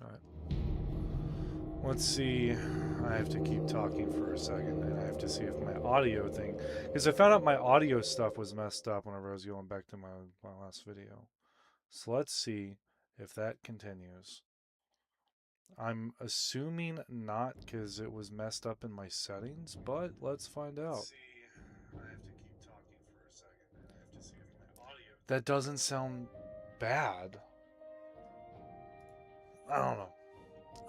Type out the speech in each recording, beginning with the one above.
Alright. Let's see. I have to keep talking for a second, and I have to see if my audio thing... Because I found out my audio stuff was messed up whenever I was going back to my last video. So let's see if that continues. I'm assuming not because it was messed up in my settings, but let's find out. I have to keep talking for a second, and I have to see if my audio... That doesn't sound bad. I don't know.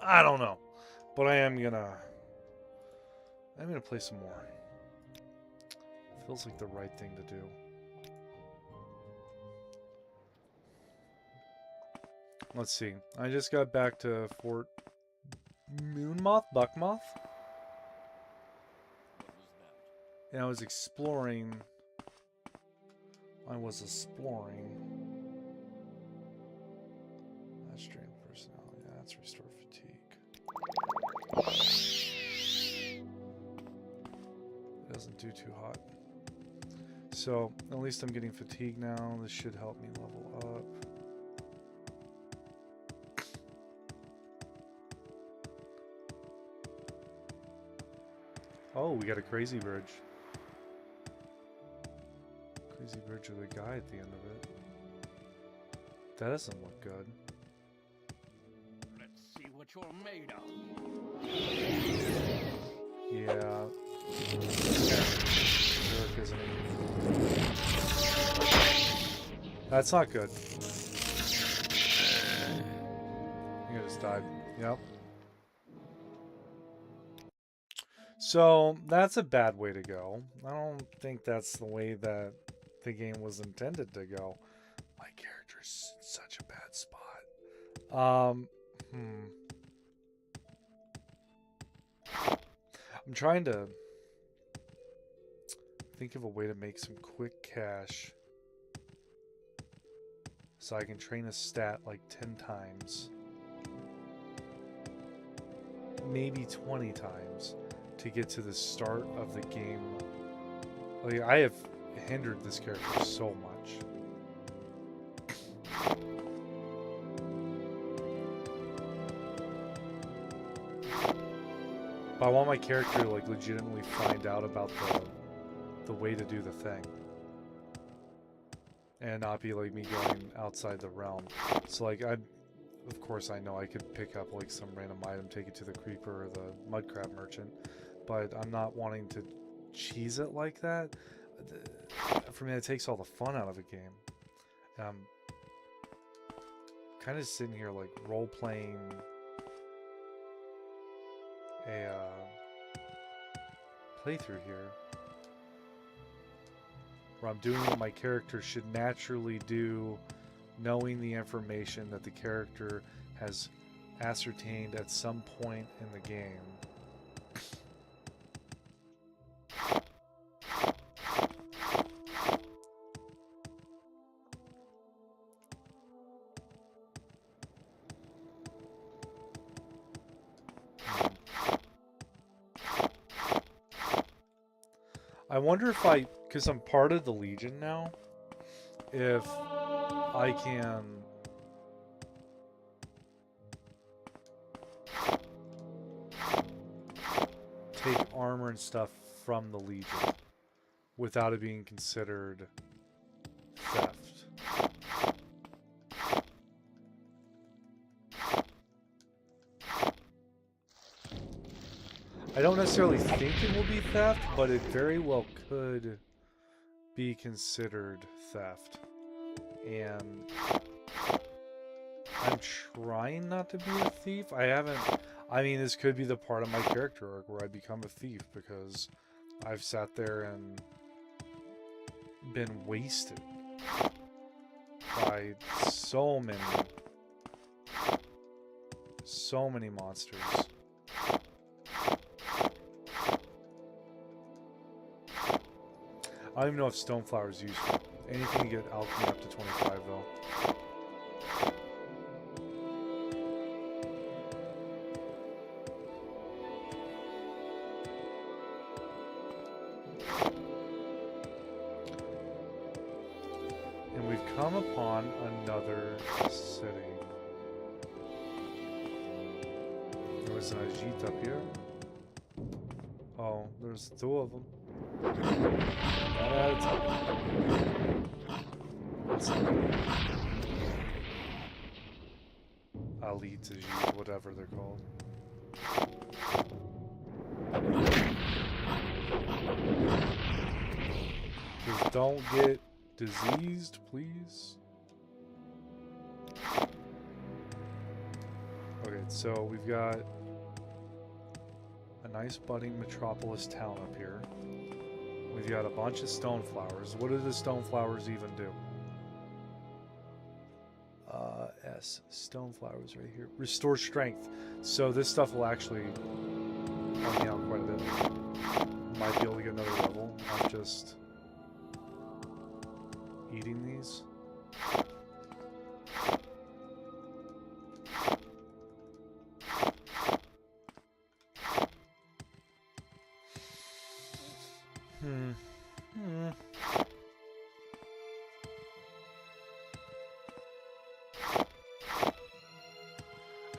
I don't know. But I'm gonna play some more. Feels like the right thing to do. Let's see. I just got back to Fort Moonmoth? Buckmoth? And I was exploring. That's strength personality. That's restore fatigue. It doesn't do too hot. So, at least I'm getting fatigue now. This should help me level up. Oh, we got a crazy bridge. Crazy bridge with a guy at the end of it. That doesn't look good. Let's see what you're made of. Yeah. Jerk, isn't he? That's not good. I just died. Yep. So, that's a bad way to go. I don't think that's the way that the game was intended to go. My character's in such a bad spot. I'm trying to think of a way to make some quick cash so I can train a stat like 10 times. Maybe 20 times to get to the start of the game. Like, I have hindered this character so much. But I want my character to like legitimately find out about the way to do the thing. And not be like me going outside the realm. So like of course I know I could pick up like some random item, take it to the creeper or the mudcrab merchant, but I'm not wanting to cheese it like that. For me, it takes all the fun out of a game. And I'm kind of sitting here like role-playing a playthrough here, where I'm doing what my character should naturally do, knowing the information that the character has ascertained at some point in the game. I wonder if because I'm part of the Legion now, if I can take armor and stuff from the Legion without it being considered theft. I don't necessarily think it will be theft, but it very well could be considered theft. And I'm trying not to be a thief. I mean, this could be the part of my character arc where I become a thief because I've sat there and been wasted by so many monsters. I don't even know if Stoneflower is useful. Anything to get alchemy up to 25 though. And we've come upon another city. There's an Ajit up here. Oh, there's two of them. One at a time. Ali Tajid, whatever they're called. Just don't get diseased, please. Okay, so we've got a nice budding metropolis town up here. We've got a bunch of stone flowers. What do the stone flowers even do? S. Stone flowers right here. Restore strength. So this stuff will actually help me out quite a bit. Might be able to get another level. I'm just eating these.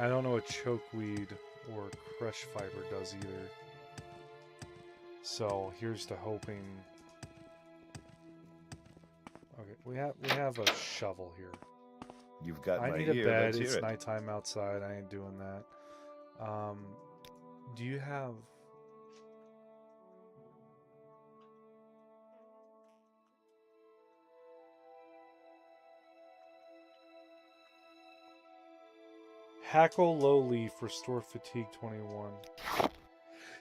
I don't know what chokeweed or crush fiber does either. So here's to hoping. Okay, we have a shovel here. You've got I my need ear. a bed. Let's It's hear it. nighttime outside. I ain't doing that. Do you have? Hackle low leaf, restore fatigue 21.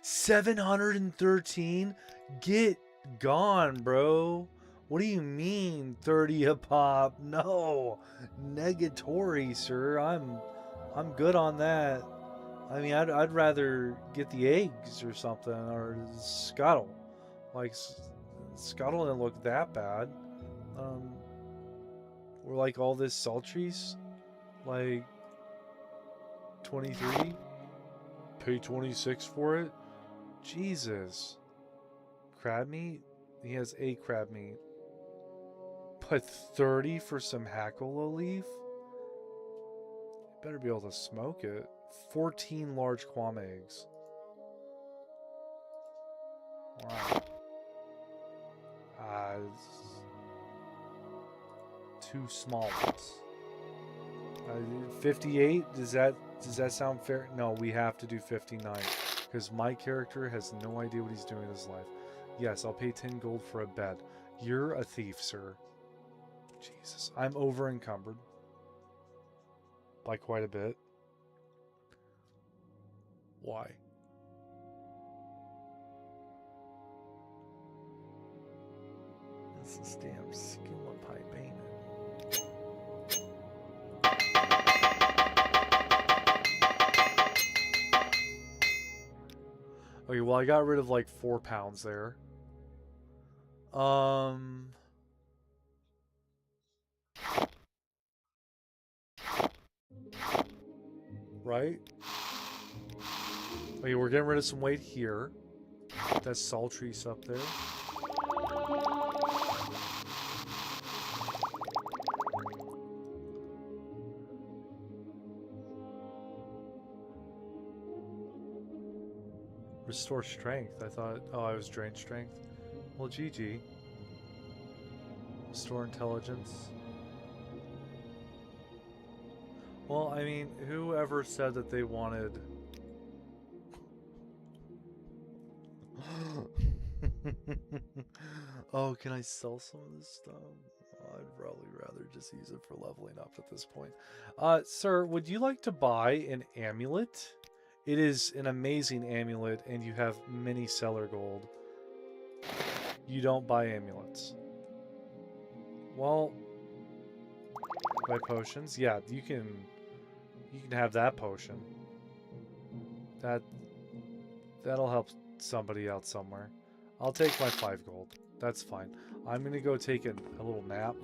713? Get gone, bro. What do you mean 30 a pop? No. Negatory, sir. I'm good on that. I mean, I'd rather get the eggs or something, or scuttle. Like, scuttle didn't look that bad. Or like all this sultries. Like 23? Pay 26 for it? Jesus. Crab meat? He has a crab meat. But 30 for some hackle leaf? Better be able to smoke it. 14 large quam eggs. Wow. 2 small ones. 58? Does that sound fair? No, we have to do 59 because my character has no idea what he's doing in his life. Yes, I'll pay 10 gold for a bed. You're a thief, sir. Jesus, I'm over encumbered by quite a bit. Why? This is damn skilla pipe, ain't it? Okay, well, I got rid of like 4 pounds there. Right? Okay, we're getting rid of some weight here. That's sultries up there. Restore strength. I thought, oh, I was drained strength. Well, GG. Restore intelligence. Well, I mean, whoever said that they wanted... Oh, can I sell some of this stuff? Oh, I'd probably rather just use it for leveling up at this point. Sir, would you like to buy an amulet? It is an amazing amulet, and you have many seller gold. You don't buy amulets. Well, buy potions. Yeah, you can have that potion. That'll help somebody out somewhere. I'll take my 5 gold. That's fine. I'm gonna go take a little nap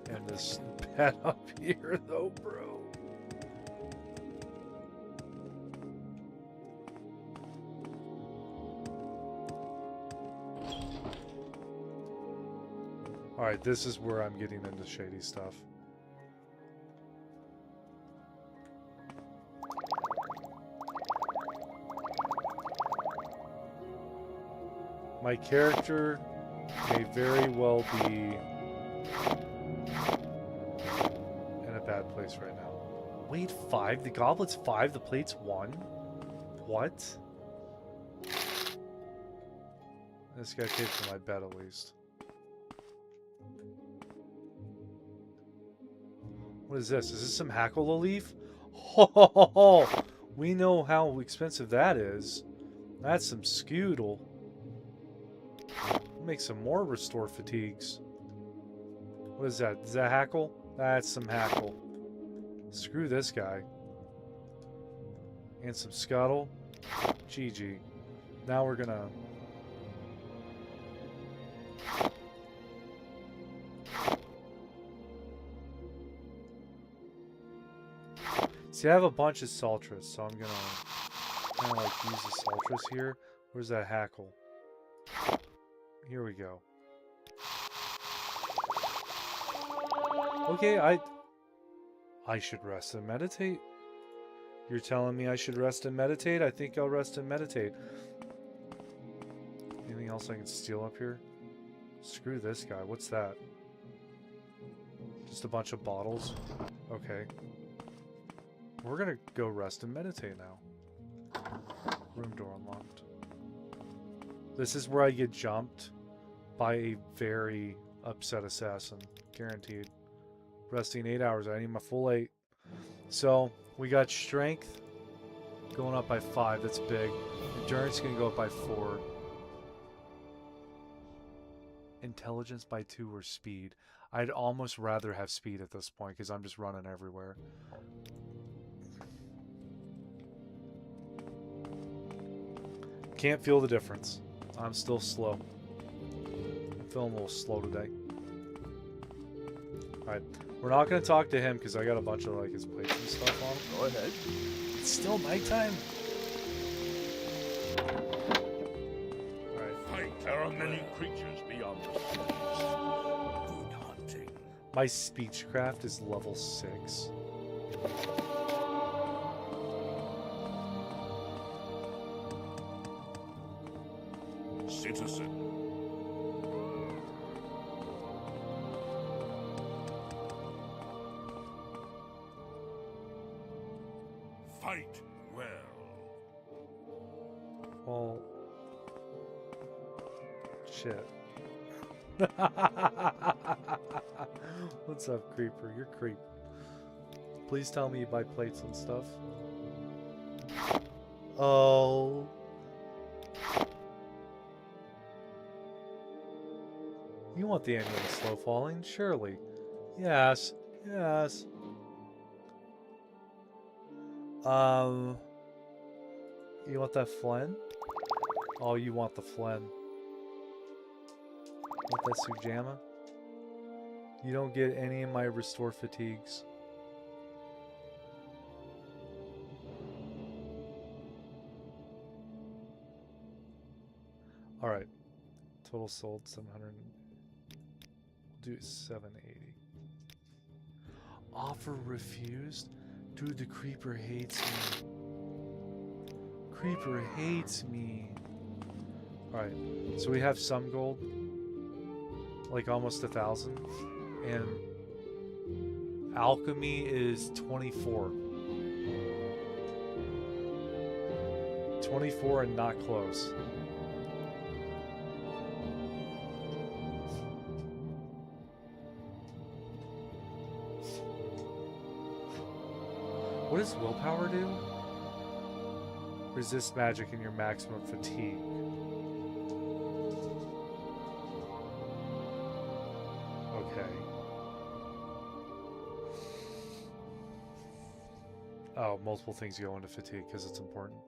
in this bed up here, though, bro. Alright, this is where I'm getting into shady stuff. My character may very well be in a bad place right now. Wait, 5? The goblet's 5, the plate's 1? What? This guy paid for my bed at least. What is this? Is this some hackle leaf? Oh, we know how expensive that is. That's some scoodle. Make some more restore fatigues. What is that? Is that hackle? That's some hackle. Screw this guy. And some scuttle. GG. Now we're gonna... See, I have a bunch of Saltras, so I'm gonna kind of like use the Saltras here. Where's that hackle? Here we go. Okay, I should rest and meditate. You're telling me I should rest and meditate? I think I'll rest and meditate. Anything else I can steal up here? Screw this guy. What's that? Just a bunch of bottles? Okay. We're gonna go rest and meditate now. Room door unlocked. This is where I get jumped by a very upset assassin. Guaranteed. Resting 8 hours. I need my full 8. So, we got strength going up by 5. That's big. Endurance gonna go up by 4. Intelligence by 2 or speed. I'd almost rather have speed at this point because I'm just running everywhere. Can't feel the difference. I'm still slow. I'm feeling a little slow today. Alright. We're not going to talk to him because I got a bunch of like his plates and stuff on him. Go ahead. It's still nighttime. Alright. There are many creatures beyond the seas. Good hunting. My speechcraft is level 6. Citizen. Fight well. Well, shit. What's up, Creeper? You're creep. Please tell me you buy plates and stuff. Oh. You want the amulet slow falling? Surely. Yes. Yes. You want that Flen? Oh, you want the Flen. Want that Sujamma? You don't get any of my restore fatigues. Alright. Total sold 700. We'll do 780. Offer refused? Dude, the creeper hates me. Creeper hates me. Alright, so we have some gold. Like almost 1,000. And alchemy is 24. 24 and not close. What does willpower do? Resist magic in your maximum fatigue. Okay. Oh, multiple things go into fatigue because it's important.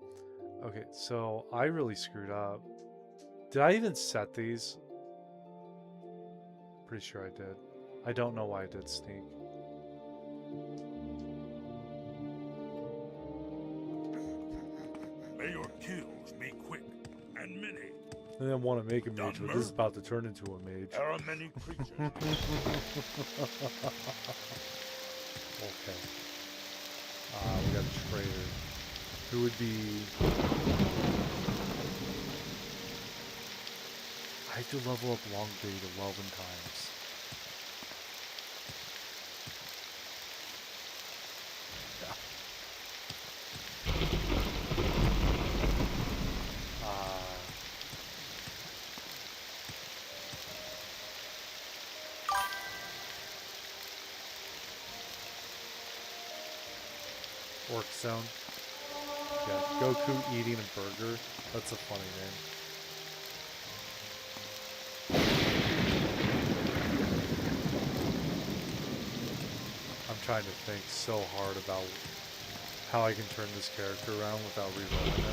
Okay, so I really screwed up. Did I even set these? Pretty sure I did. I don't know why I did sneak. May your kills be quick and many. I didn't want to make a mage, but this is about to turn into a mage. There are many creatures. Okay. We got a trader. Who would be... have to level up Long Blade 11 times. Orc Zone. Yeah, Goku eating a burger. That's a funny name. I'm trying to think so hard about how I can turn this character around without rerolling it.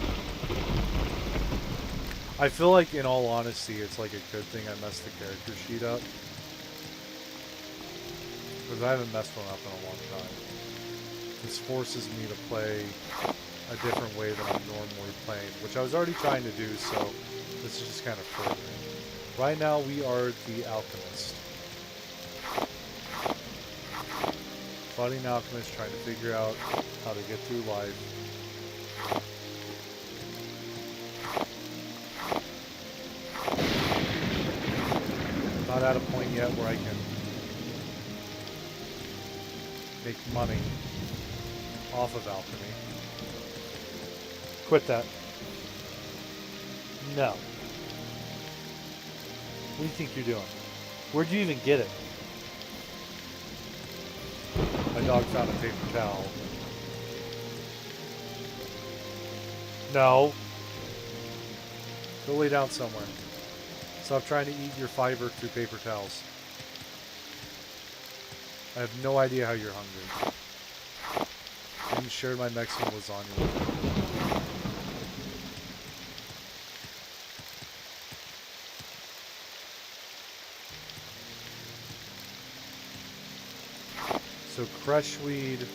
I feel like, in all honesty, it's like a good thing I messed the character sheet up. Because I haven't messed one up in a long time. This forces me to play a different way than I'm normally playing, which I was already trying to do, so this is just kind of furthering. Right now, we are the Alchemist. Budding Alchemist trying to figure out how to get through life. Not at a point yet where I can make money off of alchemy. Quit that. No. What do you think you're doing? Where'd you even get it? My dog found a paper towel. No. Go lay down somewhere. Stop trying to eat your fiber through paper towels. I have no idea how you're hungry. I didn't share my Mexican lasagna with you. So creshweed.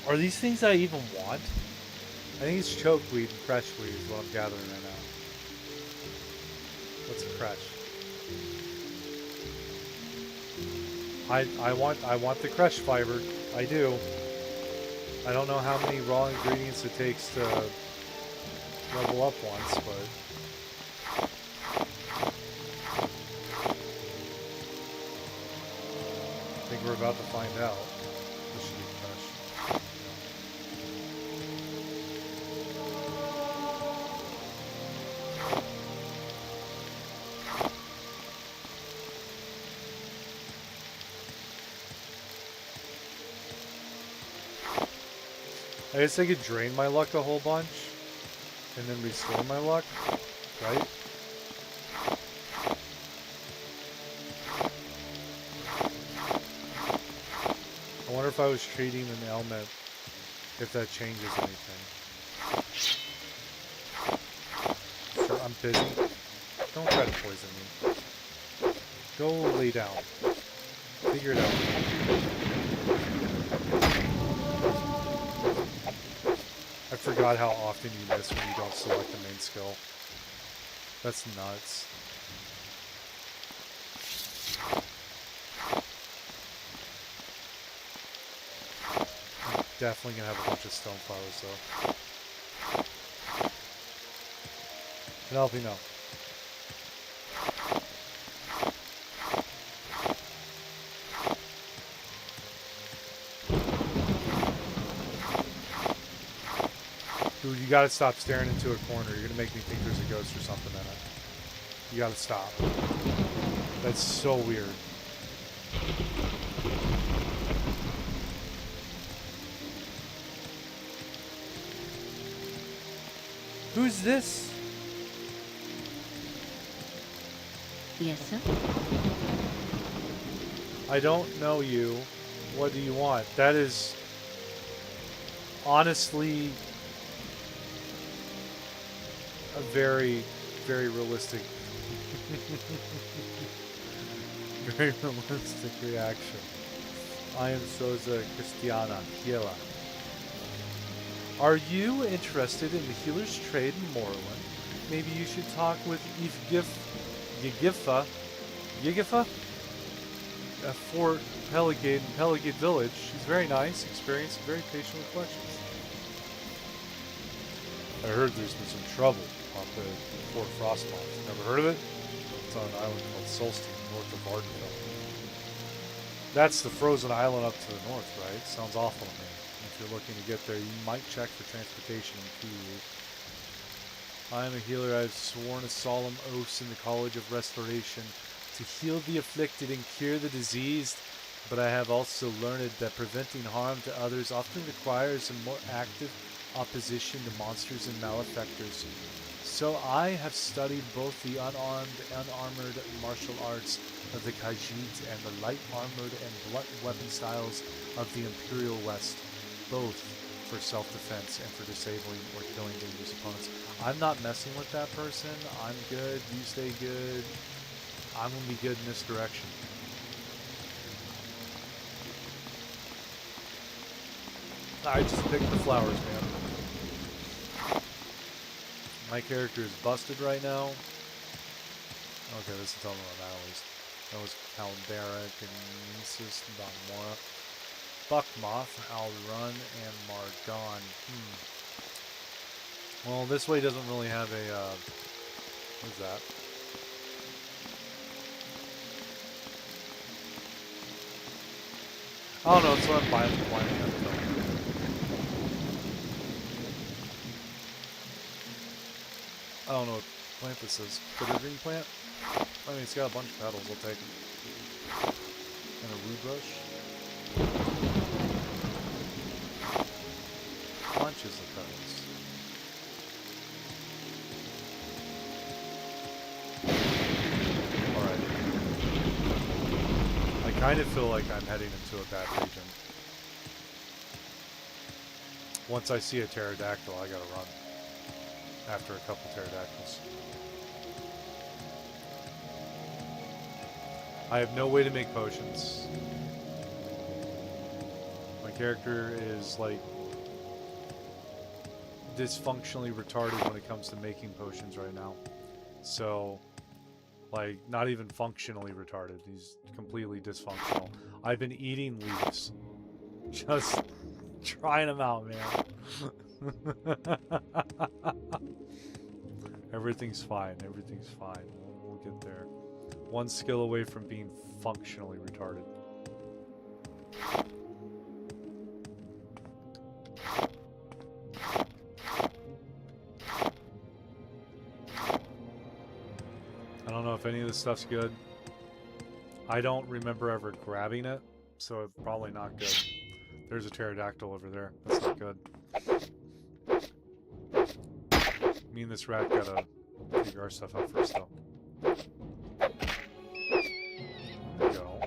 Are these things I even want? I think it's chokeweed and creshweed is what I'm gathering right now. What's crush? I want the crush fiber. I do. I don't know how many raw ingredients it takes to level up once, but I think we're about to find out. This should be crush. I guess I could drain my luck a whole bunch and then restore my luck, right? I wonder if I was treating an ailment, if that changes anything. Sure, I'm busy. Don't try to poison me. Go lay down. Figure it out. I forgot how often you miss when you don't select the main skill. That's nuts. I'm definitely gonna have a bunch of stone flowers though. Penelope, no. Dude, you gotta stop staring into a corner. You're gonna make me think there's a ghost or something in it. You gotta stop. That's so weird. Who's this? Yes, sir. I don't know you. What do you want? That is honestly a very, very realistic, very realistic reaction. I am Soza Cristiana Hiela. Are you interested in the healer's trade in Morrowind? Maybe you should talk with Yigifa at Fort Peligate in Peligate Village. She's very nice, experienced, and very patient with questions. I heard there's been some trouble up at Fort Frostmoth. Never heard of it? It's on an island called Solstein, north of Vardenfell. That's the frozen island up to the north, right? Sounds awful to me. If you're looking to get there, you might check for transportation in Kyiv. I am a healer. I have sworn a solemn oath in the College of Restoration to heal the afflicted and cure the diseased, but I have also learned that preventing harm to others often requires a more active opposition to monsters and malefactors. So I have studied both the unarmed and unarmored martial arts of the Khajiit and the light armored and blunt weapon styles of the Imperial West, both for self-defense and for disabling or killing dangerous opponents. I'm not messing with that person. I'm good. You stay good. I'm going to be good in this direction. I just picked the flowers, man. My character is busted right now. Okay, this is telling me about Annalise. That was Caldera, Kinesis, Mora, Buckmoth, Alrun, and Margon. Well, this way doesn't really have a, what is that? Oh no, it's what I'm blinding up to. I don't know what plant this is. Bitter green plant? I mean, it's got a bunch of petals. I'll take them. And a rue brush. Bunches of petals. Alright. I kind of feel like I'm heading into a bad region. Once I see a pterodactyl, I gotta run. After a couple pterodactyls. I have no way to make potions. My character is like dysfunctionally retarded when it comes to making potions right now. So, like, not even functionally retarded. He's completely dysfunctional. I've been eating leaves. Just trying them out, man. Everything's fine. Everything's fine. We'll get there. One skill away from being functionally retarded. I don't know if any of this stuff's good. I don't remember ever grabbing it, so it's probably not good. There's a pterodactyl over there. That's not good. Me and this rat gotta figure our stuff out first, though. There we go.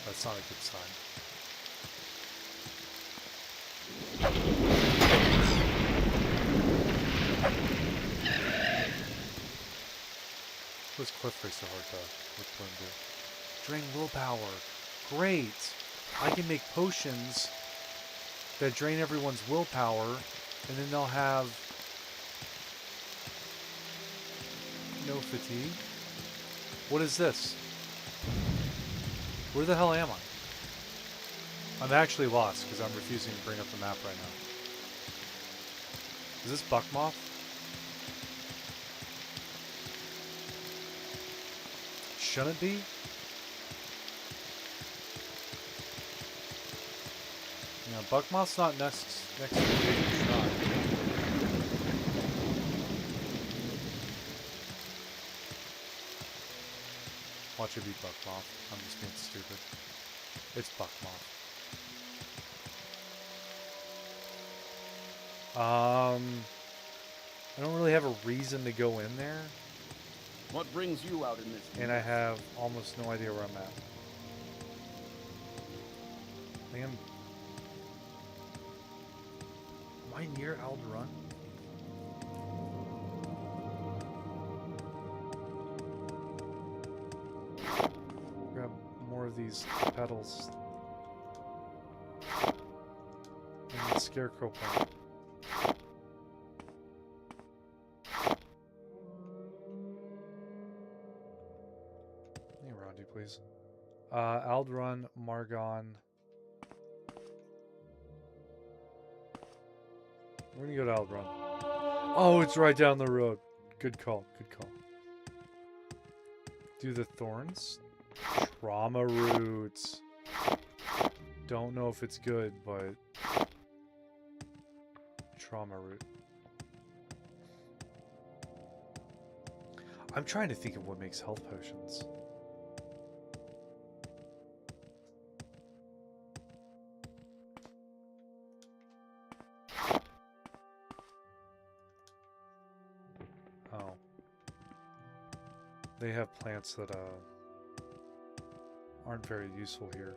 That's not a good sign. What's Cliff Race so hard to with Bloom do? Drain willpower. Great! I can make potions that drain everyone's willpower, and then they'll have no fatigue. What is this? Where the hell am I? I'm actually lost because I'm refusing to bring up the map right now. Is this Buckmoth? Shouldn't it be? Yeah, Buckmoth's not next to the big shot. Watch it be Buckmoth. I'm just being stupid. It's Buckmoth. I don't really have a reason to go in there. What brings you out in this? And I have almost no idea where I'm at. Am I near Alderun? Grab more of these petals. And the scarecrow plant. Hey, Rondi, please. Alderun, Margon. We're gonna go to Alderun. Oh, it's right down the road. Good call, good call. Do the thorns? Trauma roots. Don't know if it's good, but trauma root. I'm trying to think of what makes health potions. Oh. They have plants that aren't very useful here.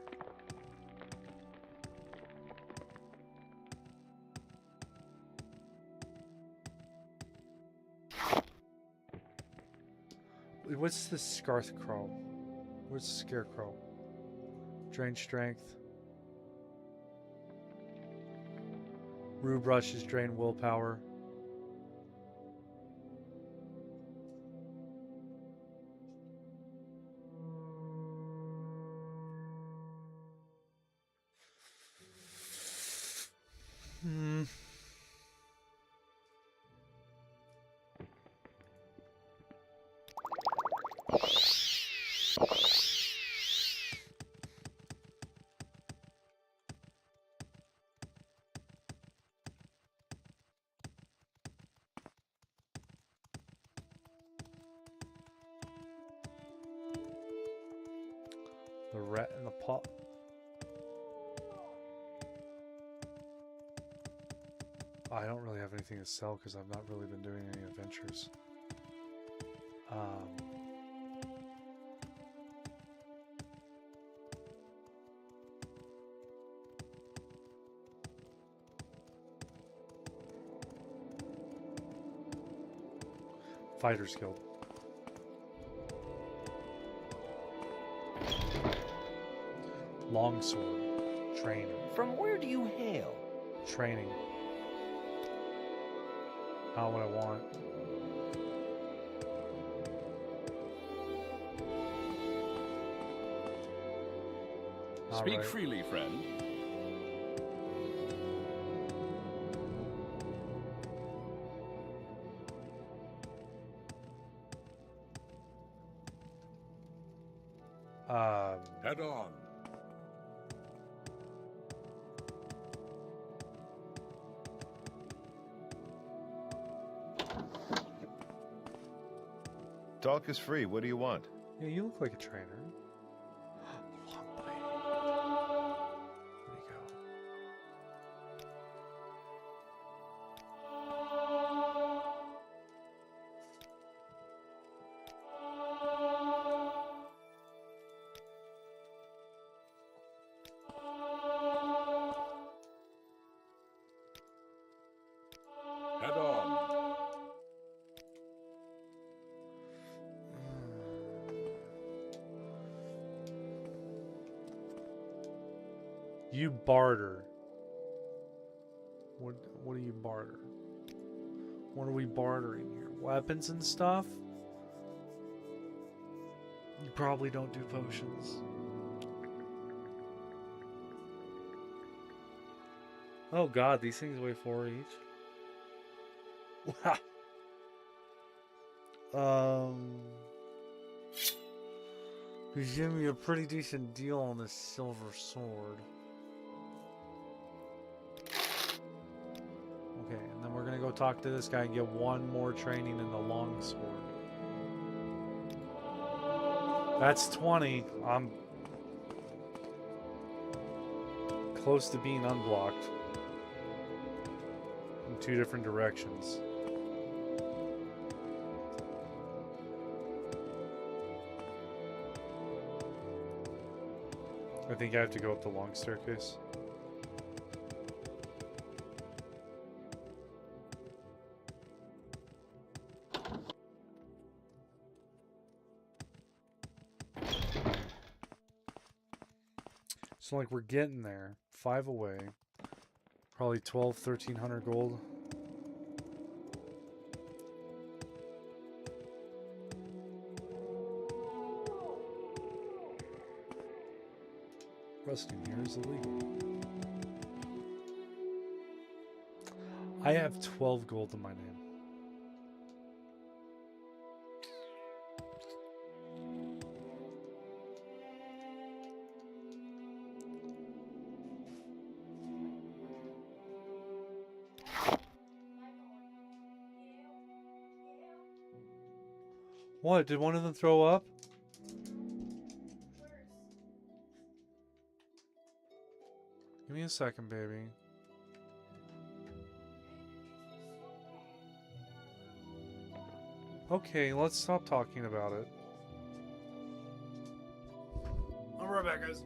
What's the Scarthcrow? Where's the Scarecrow? Drain strength. Rue brushes drain willpower. The rat in the pot. I don't really have anything to sell because I've not really been doing any adventures. Fighters Guild. Longsword. Trainer. From where do you hail? Training. Not what I want. Speak right. freely, friend. Head on. Talk is free. What do you want? Yeah, you look like a trainer. Long blade. Where'd he go? Head on. You barter. What do you barter? What are we bartering here? Weapons and stuff? You probably don't do potions. Oh god, these things weigh 4 each. Wow. He's giving me a pretty decent deal on this silver sword. Okay, and then we're gonna go talk to this guy and get one more training in the longsword. That's 20. I'm close to being unblocked in 2 different directions. I think I have to go up the long staircase. So like we're getting there. 5 away. Probably 1,300 gold. Rusting here is illegal. I have 12 gold in my name. What? Did one of them throw up? Give me a second, baby. Okay, let's stop talking about it. I'll be right back, guys.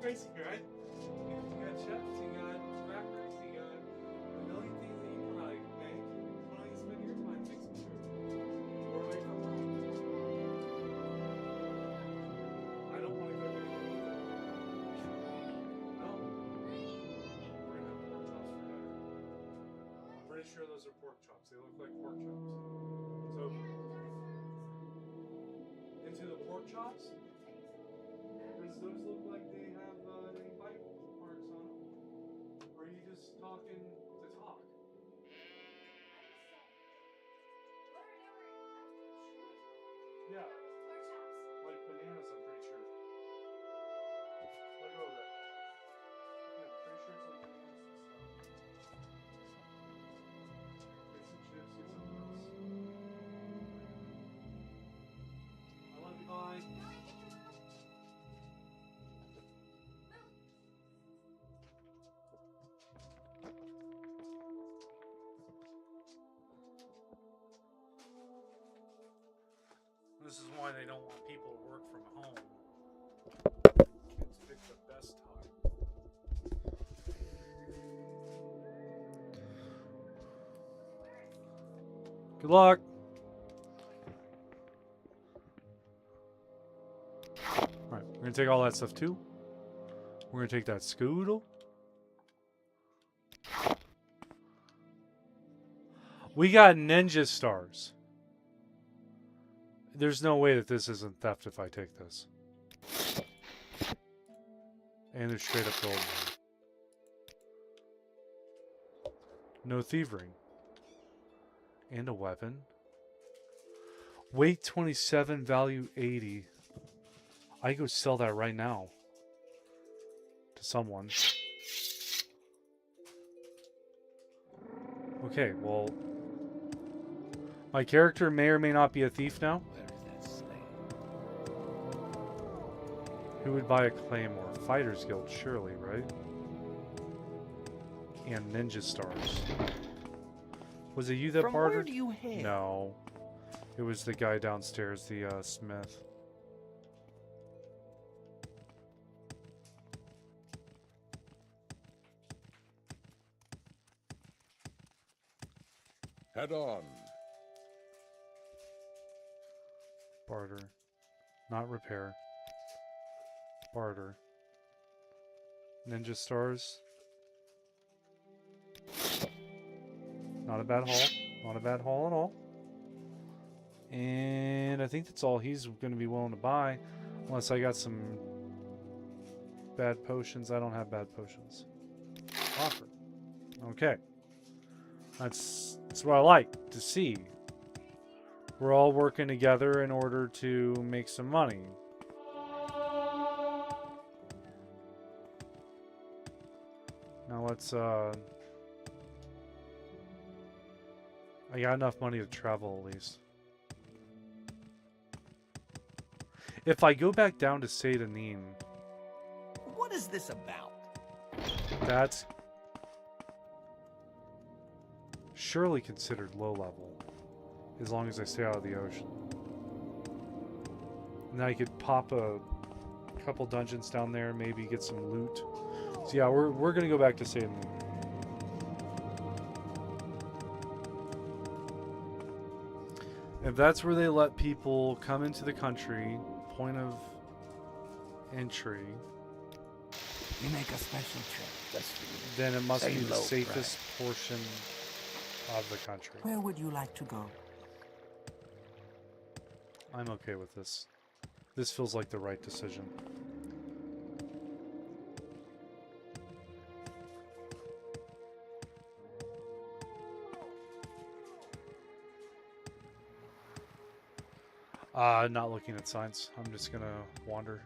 Crazy, right? You got chips, you got crackers, you got a million things that you know how to make. Why don't you spend your time fixing food? Or away from home? I don't want to cook anything either. No. We're gonna have pork chops for dinner. I'm pretty sure those are pork chops. They look like pork chops. So, into the pork chops? Does those look like they have any bite marks on them? Or are you just talking to talk? Yeah. Like bananas, I'm pretty sure. Look over there. Yeah, I'm pretty sure it's like bananas and stuff. Get some chips, get something else. finally? This is why they don't want people to work from home. Kids pick the best time. Good luck. Alright, we're gonna take all that stuff too. We're gonna take that scoodle. We got ninja stars. There's no way that this isn't theft if I take this. And there's straight up gold. No thievery. And a weapon. Weight 27, value 80. I go sell that right now. To someone. Okay, well... my character may or may not be a thief now. Who would buy a claymore? Fighters Guild, surely, right? And ninja stars. Was it you that bartered? Where do you hail? No. It was the guy downstairs, the smith. Head on. Barter. Not repair. Barter. Ninja stars. Not a bad haul. Not a bad haul at all. And I think that's all he's going to be willing to buy. Unless I got some bad potions. I don't have bad potions. Offer. Okay. That's what I like to see. We're all working together in order to make some money. Now let's, I got enough money to travel at least. If I go back down to Satanin... What is this about? That's surely considered low level. As long as I stay out of the ocean. And I could pop a couple dungeons down there, maybe get some loot. So yeah, we're gonna go back to Satan. If that's where they let people come into the country, point of entry, You make a special trip. then it must Say be the low safest portion of the country. Where would you like to go? I'm okay with this. This feels like the right decision. Not looking at signs. I'm just gonna wander.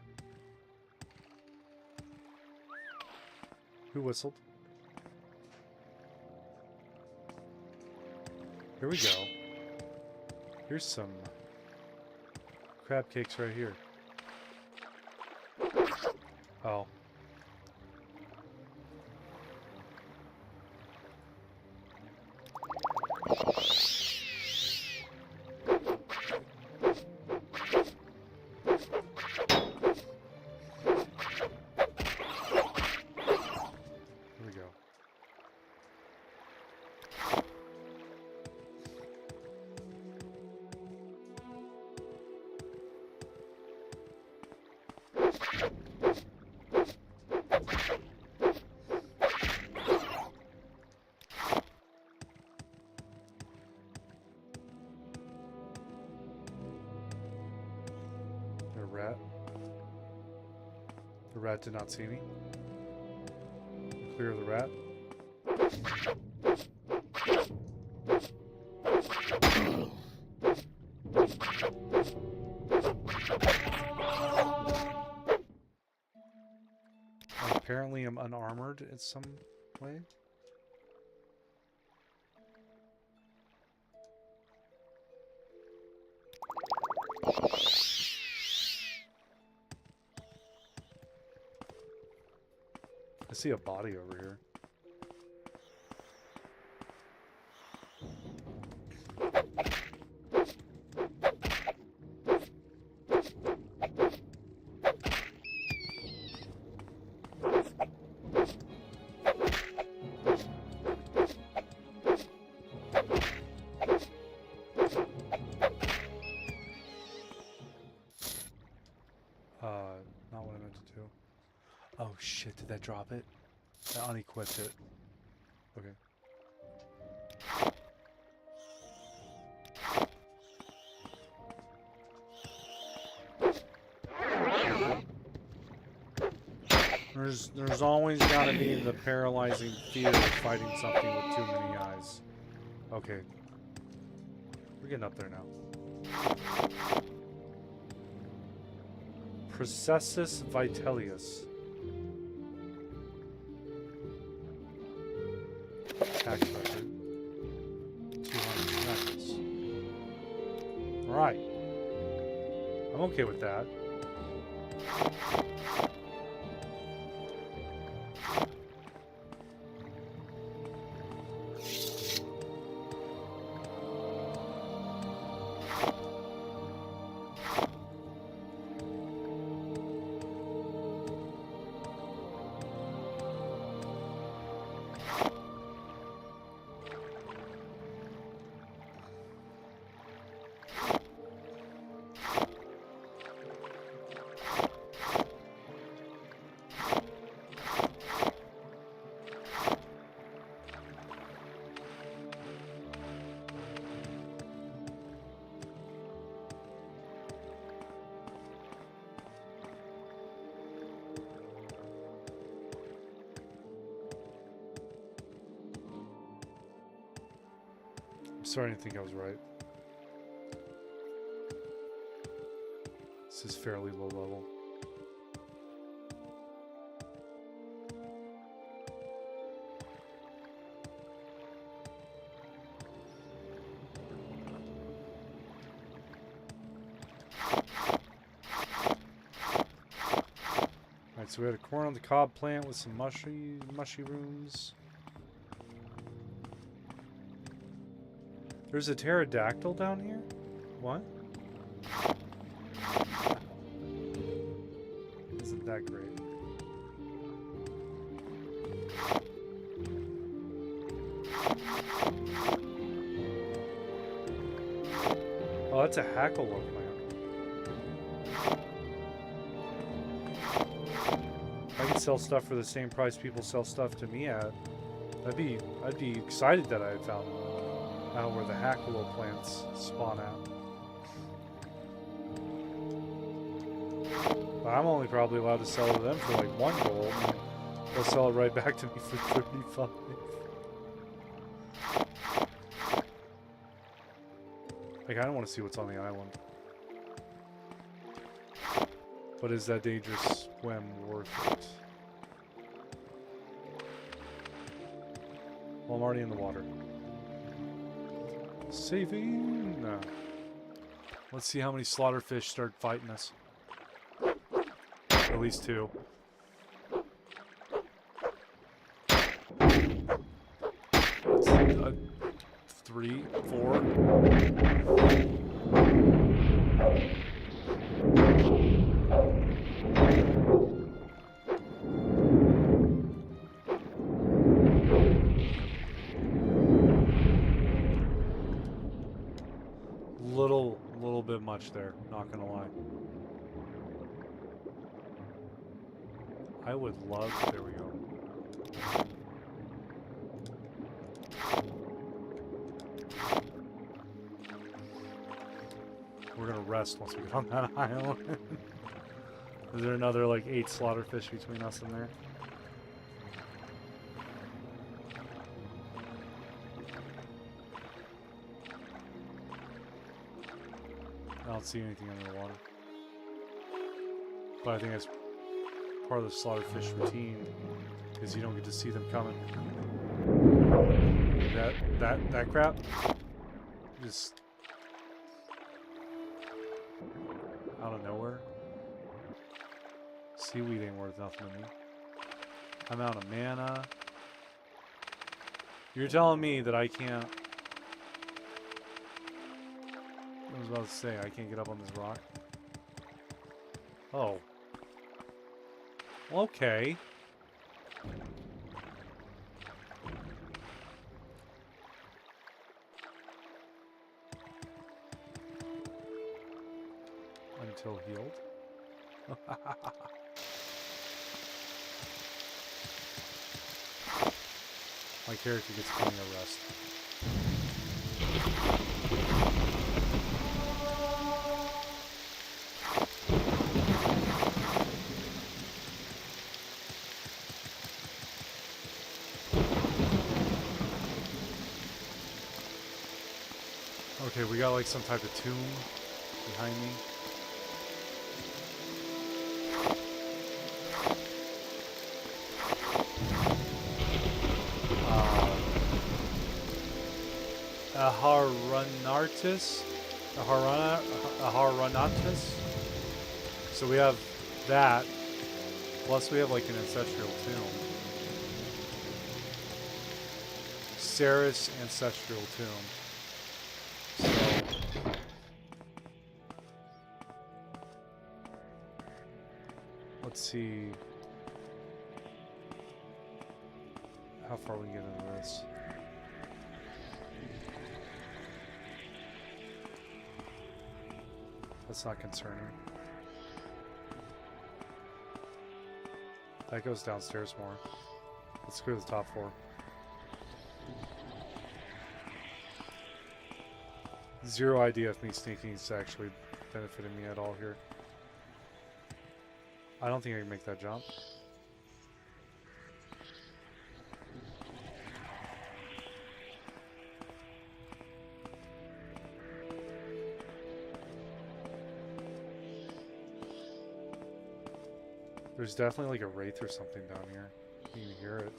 Who whistled? Here we go. Here's some crab cakes right here. Oh. Here we go. The rat. The rat did not see me. Clear the rat. Apparently I'm unarmored in some way. I see a body over here. Not what I meant to do. Oh shit, did that drop it? I unequipped it. Okay. There's always gotta be the paralyzing fear of fighting something with too many eyes. Okay. We're getting up there now. Processus Vitellius. Tax record. 200 necklace. Right. I'm okay with that. I'm starting to think I was right. This is fairly low level. Alright, so we had a corn on the cob plant with some mushrooms. There's a pterodactyl down here? What? Isn't that great? Oh, that's a hackalope plant. I could sell stuff for the same price people sell stuff to me at. I'd be excited that I had found out where the hackalope plants spawn at. But I'm only probably allowed to sell to them for like 1 gold. They'll sell it right back to me for 35. Like, I don't want to see what's on the island. But is that dangerous swim worth it? Well, I'm already in the water. Saving! No. Let's see how many slaughterfish start fighting us. At least 2. Let's see, 3, 4. Little bit much there, not gonna lie. I would love, there we go. We're gonna rest once we get on that island. Is there another like 8 slaughterfish between us and there? I don't see anything under the water. But I think that's part of the slaughterfish routine, is you don't get to see them coming. That crap just out of nowhere. Seaweed ain't worth nothing to me. Amount of mana. You're telling me that I can't... I was about to say, I can't get up on this rock. Oh. Okay. Until healed. My character gets plenty of rest. Okay, we got like some type of tomb behind me. Aharonartis? Aharonatus? So we have that, plus we have like an ancestral tomb. Ceres ancestral tomb. So let's see how far we can get into this. That's not concerning. That goes downstairs more. Let's go to the top floor. Zero idea if me sneaking is actually benefiting me at all here. I don't think I can make that jump. There's definitely like a wraith or something down here. You can hear it.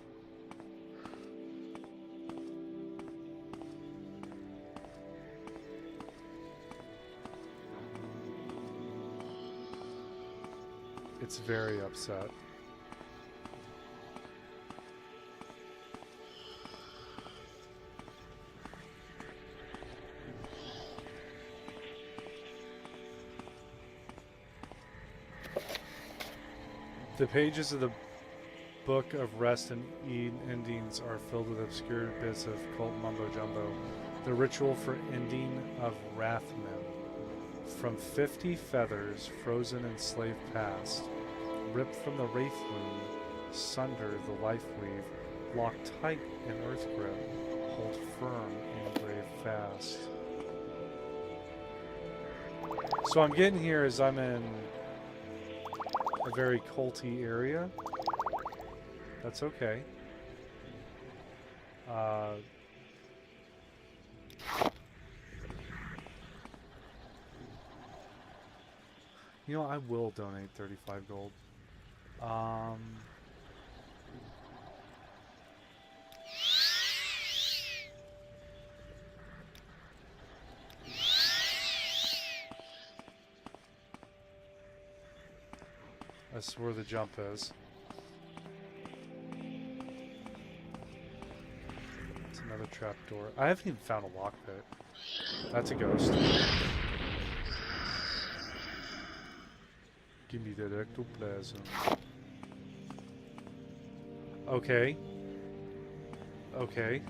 It's very upset. The pages of the Book of Rest and Endings are filled with obscure bits of cult mumbo-jumbo. The ritual for ending of Rathman. From 50 feathers, frozen in slave past, ripped from the wraith loom, sunder the life weave, lock tight in earth grip, hold firm in grave fast. So I'm getting here as I'm in a very culty area. That's okay. You know, I will donate 35 gold. That's where the jump is. It's another trap door. I haven't even found a lockpick. That's a ghost. Give me that ectoplasm. Okay. Okay.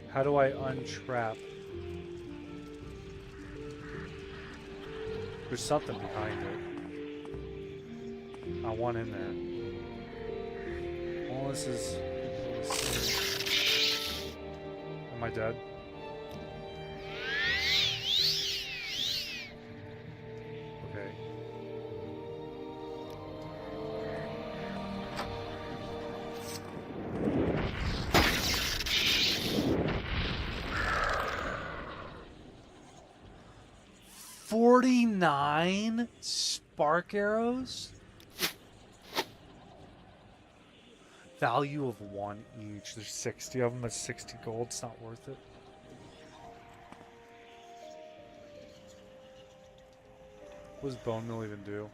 How do I untrap? There's something behind it. I want in there. Well, this is... Am I dead? Okay. $49 spark arrows? Value of 1 each. There's 60 of them. That's 60 gold. It's not worth it. What does bone meal even do?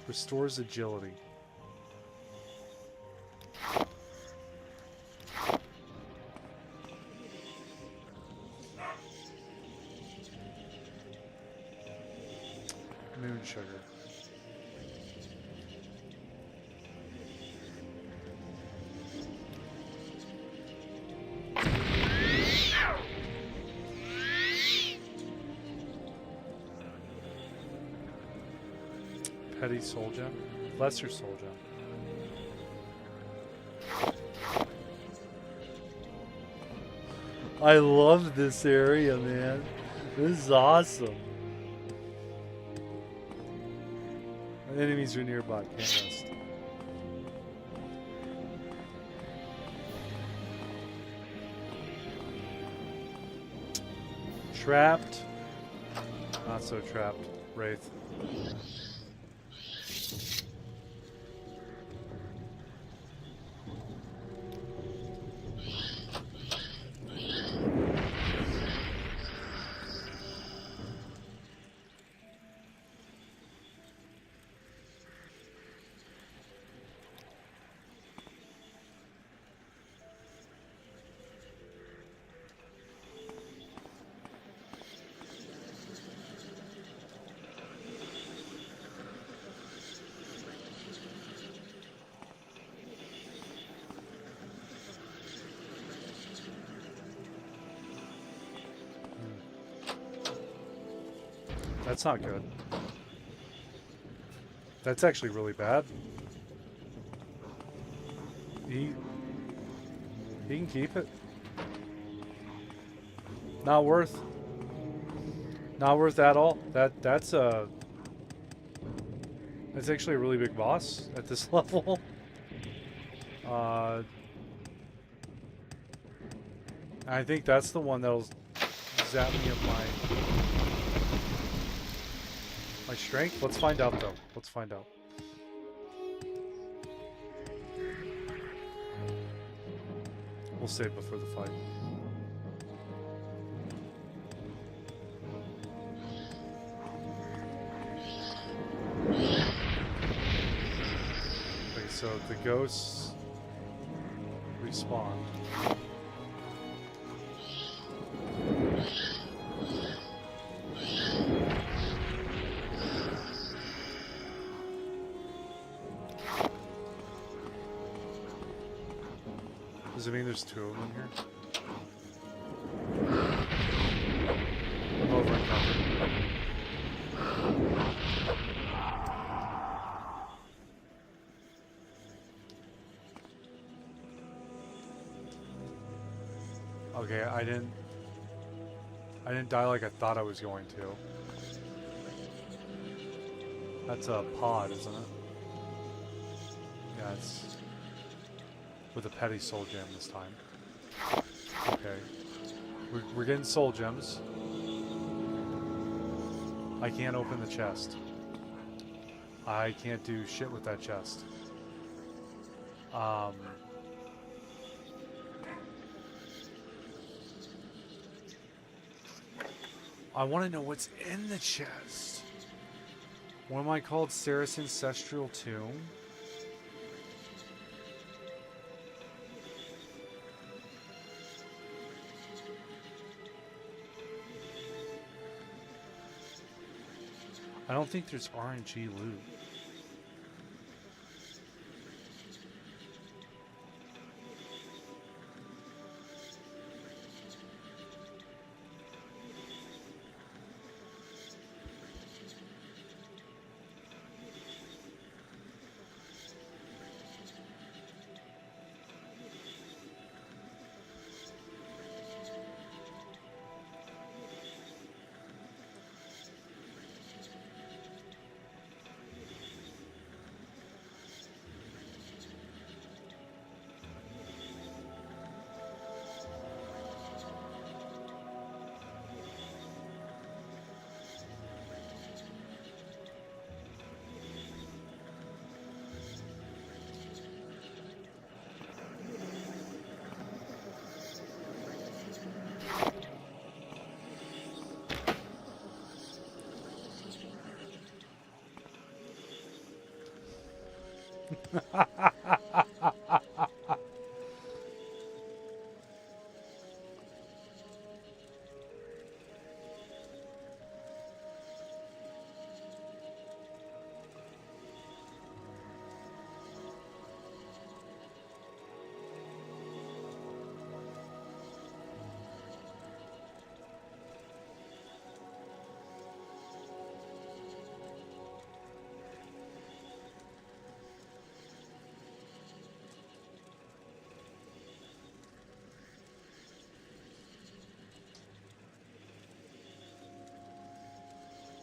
Restores agility. moon sugar. Petty soul gem? Lesser soul gem. I love this area, man. This is awesome. Enemies are nearby. Can't rest. Trapped. Not so trapped. Wraith. That's not good. That's actually really bad. He can keep it. Not worth. Not worth at all. That's actually a really big boss at this level. I think that's the one that'll zap me of my strength. Let's find out though. Let's find out. We'll save before the fight. Okay, so the ghosts respawned. Does it mean there's two of them here? I'm over encumbered. Okay, I didn't die like I thought I was going to. That's a pod, isn't it? Yeah, it's with a petty soul gem this time. Okay. We're getting soul gems. I can't open the chest. I can't do shit with that chest. I want to know what's in the chest. What am I called? Sarah's Ancestral Tomb? I don't think there's RNG loot.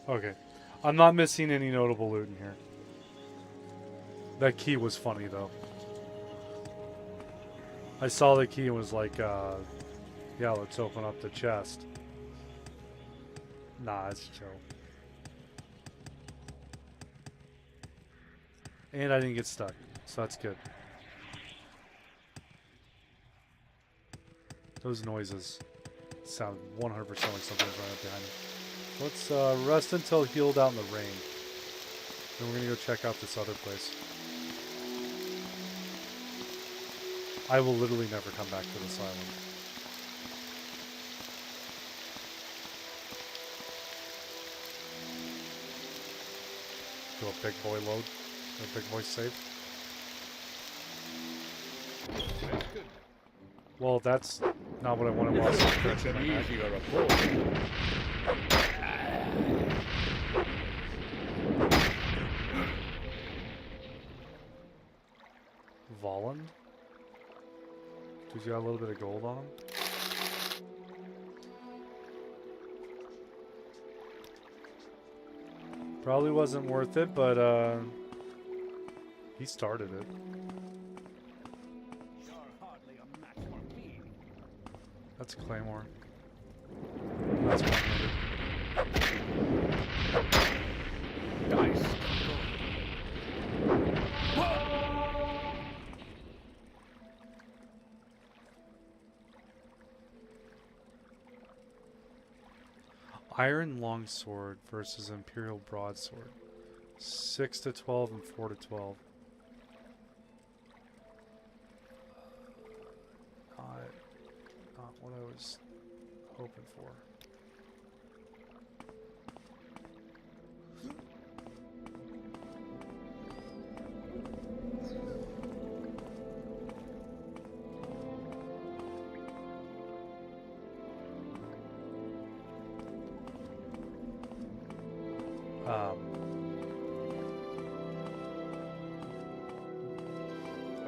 Okay. I'm not missing any notable loot in here. That key was funny, though. I saw the key and was like, yeah, let's open up the chest. Nah, it's chill. And I didn't get stuck, so that's good. Those noises sound 100% like something's right up behind me. Let's rest until healed out in the rain. Then we're gonna go check out this other place. I will literally never come back to this island. Do a big boy load. Do a big boy save. Well, that's not what I wanted while I was stretching my neck. Volland? Does he got a little bit of gold on him? Probably wasn't worth it, but he started it. You're hardly a match for me. That's Claymore. That's one-handed. Dice. Iron Longsword versus Imperial Broadsword. 6 to 12 and 4 to 12. Not what I was hoping for.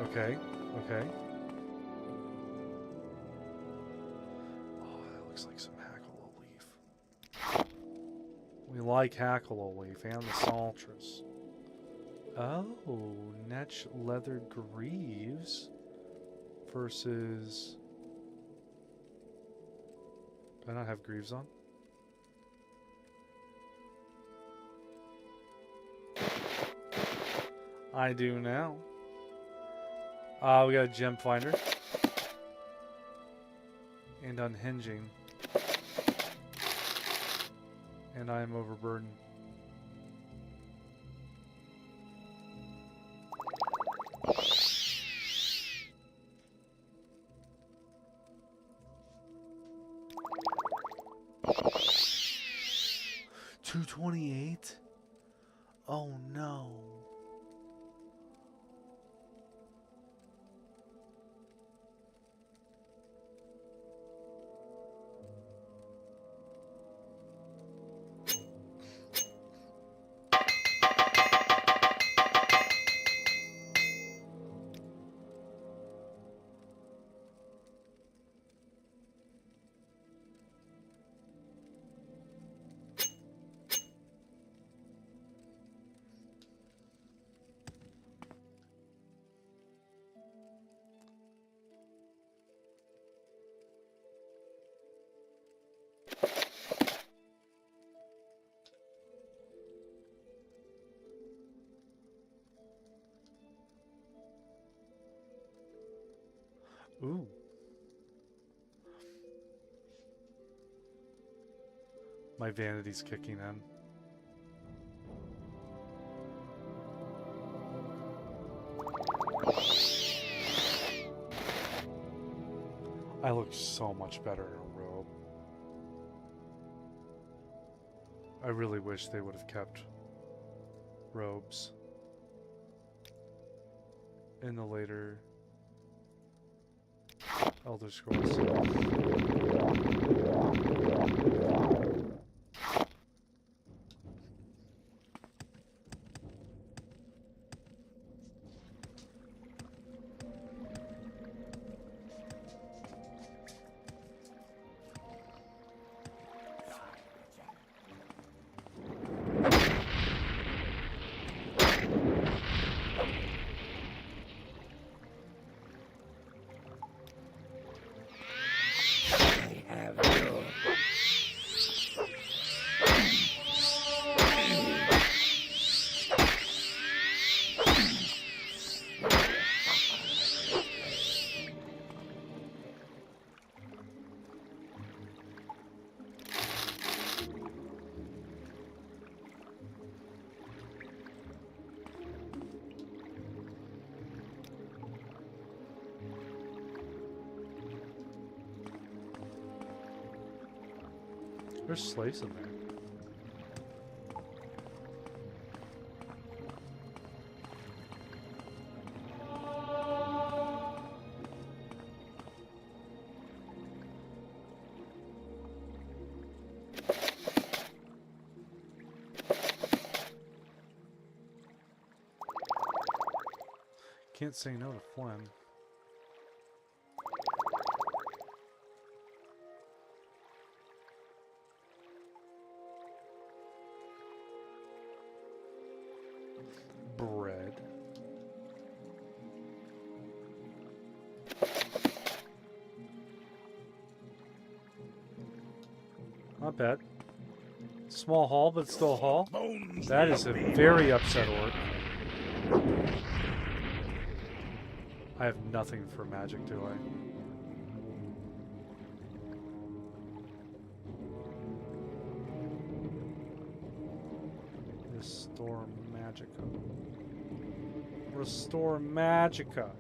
Okay, okay. Oh, that looks like some Hackle Leaf. We like Hackle Leaf and the Saltress. Oh, Netch Leather Greaves versus... Do I not have Greaves on? I do now. We got a gem finder. And unhinging. And I am overburdened. $228? Oh no. Ooh. My vanity's kicking in. I look so much better in a robe. I really wish they would have kept robes in the later Elder Scrolls. There's slaves in there. Can't say no to Flynn. Bread. Not bad. Small haul, but still a haul. That is a very upset orc. I have nothing for magic, do I? Restore Magica. Restore Magica.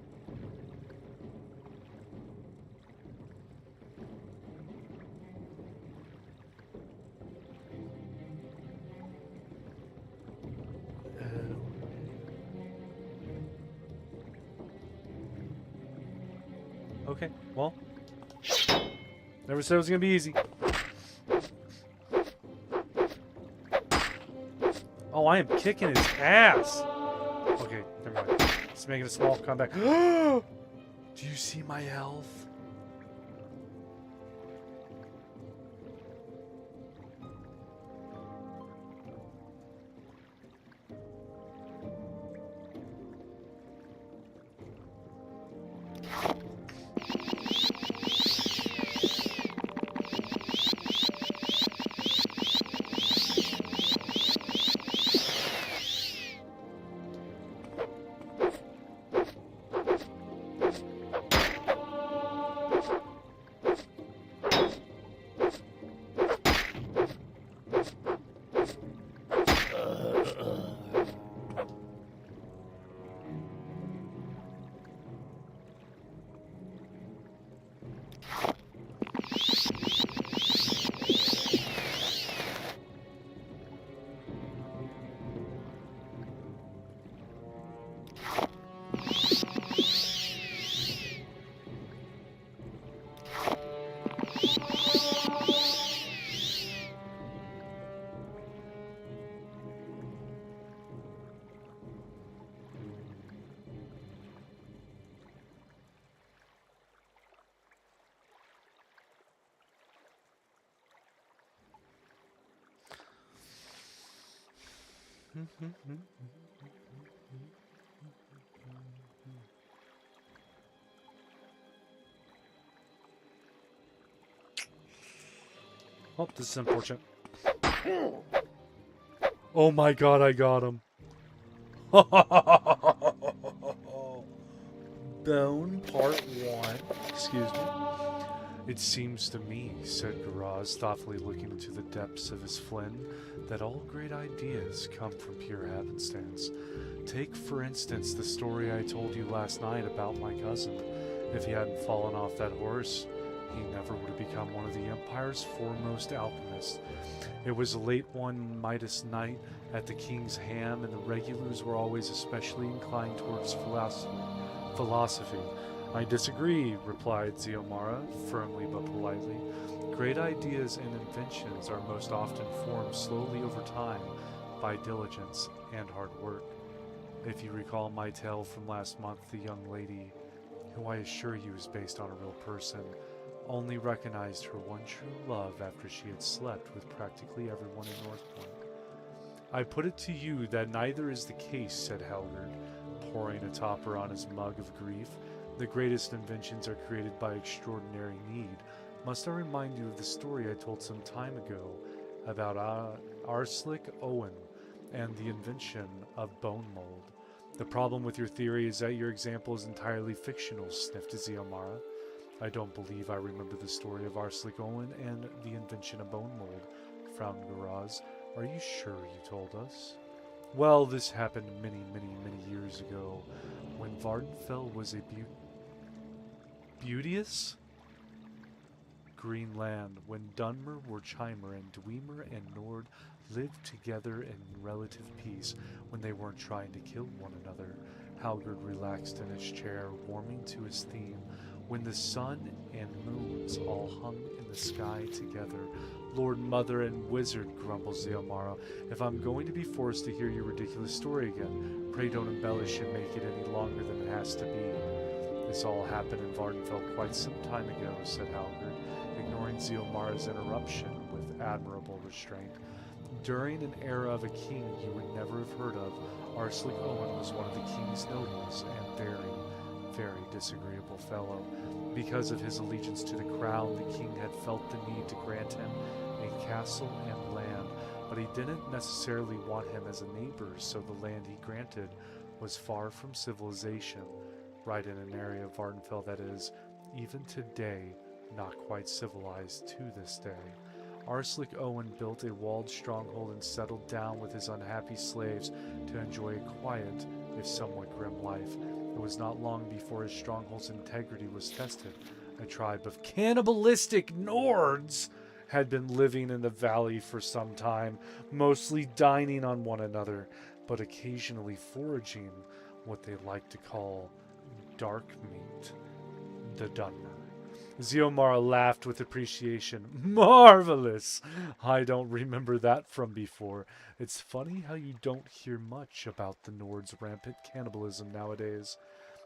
Okay, well, never said it was gonna be easy. Oh, I am kicking his ass. Okay, never mind. Let's make it a small comeback. Do you see my health? Oh, this is unfortunate. Oh my god, I got him. Bone Part 1. Excuse me. It seems to me, said Garaz, thoughtfully looking into the depths of his flint, that all great ideas come from pure happenstance. Take, for instance, the story I told you last night about my cousin. If he hadn't fallen off that horse, he never would have become one of the Empire's foremost alchemists. It was late one Midas night at the King's Ham, and the regulars were always especially inclined towards philosophy. I disagree, replied Ziomara, firmly but politely. Great ideas and inventions are most often formed slowly over time by diligence and hard work. If you recall my tale from last month, the young lady, who I assure you is based on a real person, only recognized her one true love after she had slept with practically everyone in Northpoint. I put it to you that neither is the case, said Helgard, pouring a topper on his mug of grief. The greatest inventions are created by extraordinary need. Must I remind you of the story I told some time ago about Arslick Owen and the invention of bone mold? The problem with your theory is that your example is entirely fictional, sniffed Ziomara. I don't believe I remember the story of Arslick Owen and the invention of bone mold, frowned Garaz. Are you sure you told us? Well, this happened many years ago, when Vardenfell was a beauteous? green land, when Dunmer were Chimer and Dwemer and Nord lived together in relative peace when they weren't trying to kill one another. Halgard relaxed in his chair, warming to his theme. When the sun and moons all hung in the sky together, Lord, Mother, and Wizard, grumbles Zeomara, if I'm going to be forced to hear your ridiculous story again, pray don't embellish and make it any longer than it has to be. This all happened in Vardenfell quite some time ago, said Halgard, ignoring Zeomara's interruption with admirable restraint. During an era of a king you would never have heard of, Arslic Owen was one of the king's nobles and very disagreeable fellow. Because of his allegiance to the crown, the king had felt the need to grant him a castle and land, but he didn't necessarily want him as a neighbor, so the land he granted was far from civilization, right in an area of Vardenfell that is, even today, not quite civilized to this day. Arslic Owen built a walled stronghold and settled down with his unhappy slaves to enjoy a quiet, if somewhat grim life. It was not long before his stronghold's integrity was tested. A tribe of cannibalistic Nords had been living in the valley for some time, mostly dining on one another, but occasionally foraging what they like to call dark meat, the Dunmer. Zeomara laughed with appreciation. Marvelous! I don't remember that from before. It's funny how you don't hear much about the Nord's rampant cannibalism nowadays.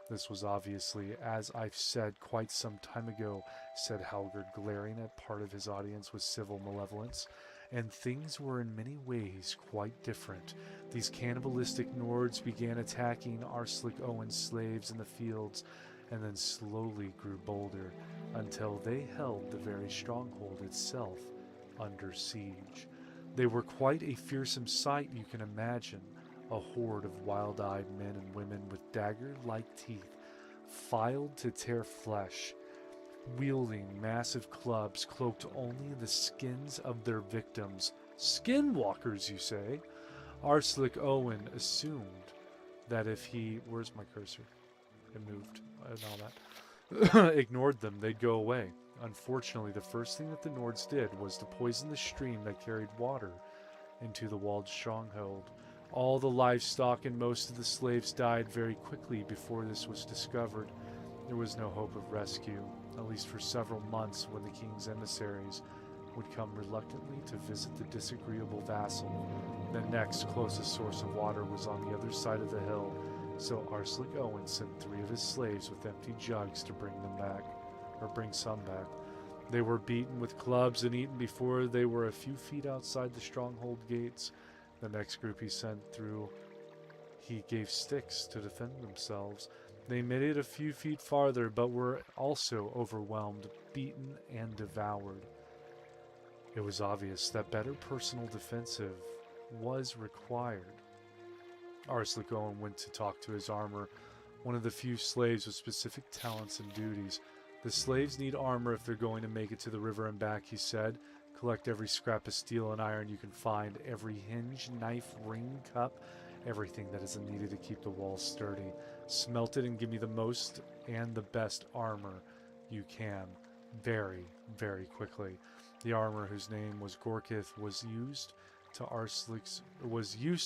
This was obviously, as I've said quite some time ago, said Halgard, glaring at part of his audience with civil malevolence. And things were in many ways quite different. These cannibalistic Nords began attacking Arslic Owen's slaves in the fields, and then slowly grew bolder, until they held the very stronghold itself under siege. They were quite a fearsome sight, you can imagine, a horde of wild-eyed men and women with dagger-like teeth, filed to tear flesh, wielding massive clubs cloaked only in the skins of their victims. Skinwalkers, you say? Arslic Owen assumed that if he... Where's my cursor? It moved and all that. Ignored them, they'd go away. Unfortunately, the first thing that the Nords did was to poison the stream that carried water into the walled stronghold. All the livestock and most of the slaves died very quickly before this was discovered. There was no hope of rescue, at least for several months, when the king's emissaries would come reluctantly to visit the disagreeable vassal. The next closest source of water was on the other side of the hill, so Arslic Owen sent 3 of his slaves with empty jugs to bring some back. They were beaten with clubs and eaten before they were a few feet outside the stronghold gates. The next group he sent through, he gave sticks to defend themselves. They made it a few feet farther, but were also overwhelmed, beaten, and devoured. It was obvious that better personal defensive was required. Arslic Owen went to talk to his armor, one of the few slaves with specific talents and duties. The slaves need armor if they're going to make it to the river and back, he said. Collect every scrap of steel and iron you can find, every hinge, knife, ring, cup, everything that is needed to keep the walls sturdy. Smelt it and give me the most and the best armor you can, very, very quickly. The armor, whose name was Gorkith, was used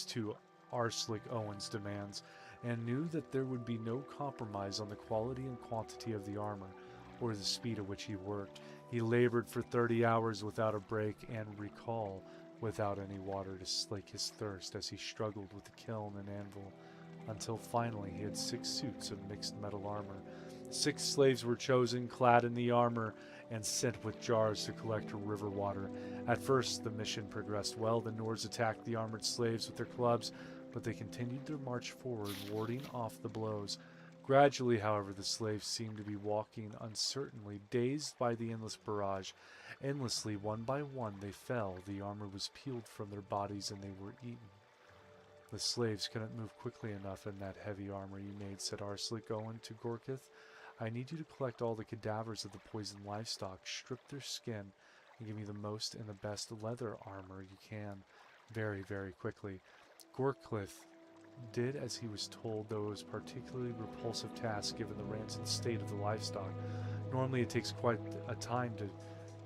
to Arslic Owen's demands, and knew that there would be no compromise on the quality and quantity of the armor, or the speed at which he worked. He labored for 30 hours without a break, and recall, without any water to slake his thirst as he struggled with the kiln and anvil, until finally he had 6 suits of mixed metal armor. 6 slaves were chosen, clad in the armor, and sent with jars to collect river water. At first, the mission progressed well. The Nords attacked the armored slaves with their clubs, but they continued their march forward, warding off the blows. Gradually, however, the slaves seemed to be walking uncertainly, dazed by the endless barrage. Endlessly, one by one, they fell. The armor was peeled from their bodies, and they were eaten. The slaves couldn't move quickly enough in that heavy armor you made, said Arslic Owen to Gorkith. I need you to collect all the cadavers of the poisoned livestock, strip their skin, and give me the most and the best leather armor you can, very, very quickly. Gorkith did as he was told, though it was a particularly repulsive task given the rancid state of the livestock. Normally it takes quite a time to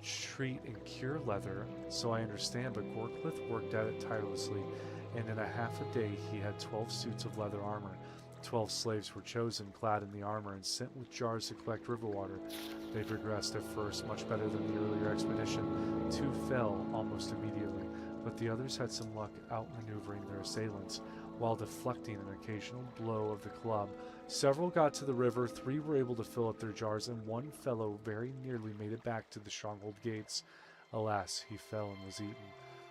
treat and cure leather, so I understand, but Gorklith worked at it tirelessly, and in a half a day he had 12 suits of leather armor. 12 slaves were chosen, clad in the armor, and sent with jars to collect river water. They progressed at first much better than the earlier expedition. 2 fell almost immediately, but the others had some luck outmaneuvering their assailants, while deflecting an occasional blow of the club. Several got to the river, 3 were able to fill up their jars, and 1 fellow very nearly made it back to the stronghold gates. Alas, he fell and was eaten.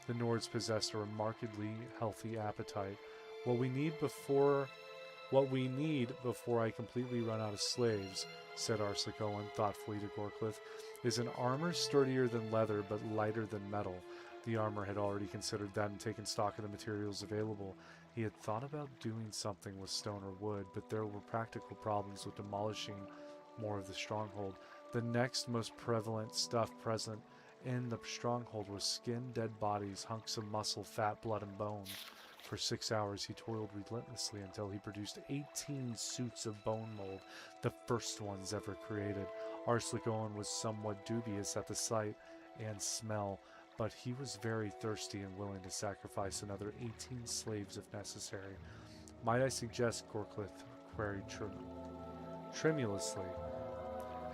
The Nords possessed a remarkably healthy appetite. What we need before I completely run out of slaves, said Arslic Owen thoughtfully to Gorklith, is an armor sturdier than leather but lighter than metal. The armor had already considered that and taken stock of the materials available. He had thought about doing something with stone or wood, but there were practical problems with demolishing more of the stronghold. The next most prevalent stuff present in the stronghold was skin, dead bodies, hunks of muscle, fat, blood, and bone. For 6 hours he toiled relentlessly until he produced 18 suits of bone mold, the first ones ever created. Arslic Owen was somewhat dubious at the sight and smell, but he was very thirsty and willing to sacrifice another 18 slaves if necessary. Might I suggest, Gorklith queried tremulously,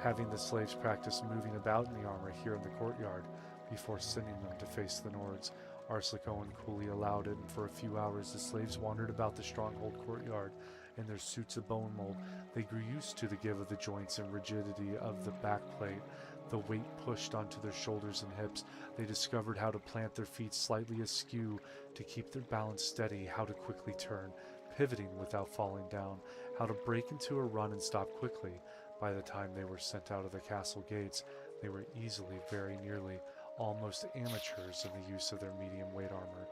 having the slaves practice moving about in the armor here in the courtyard before sending them to face the Nords. Arslic Owen coolly allowed it, and for a few hours the slaves wandered about the stronghold courtyard in their suits of bone mold. They grew used to the give of the joints and rigidity of the backplate, the weight pushed onto their shoulders and hips. They discovered how to plant their feet slightly askew to keep their balance steady, how to quickly turn, pivoting without falling down, how to break into a run and stop quickly. By the time they were sent out of the castle gates, they were easily, very nearly, almost amateurs in the use of their medium-weight armor.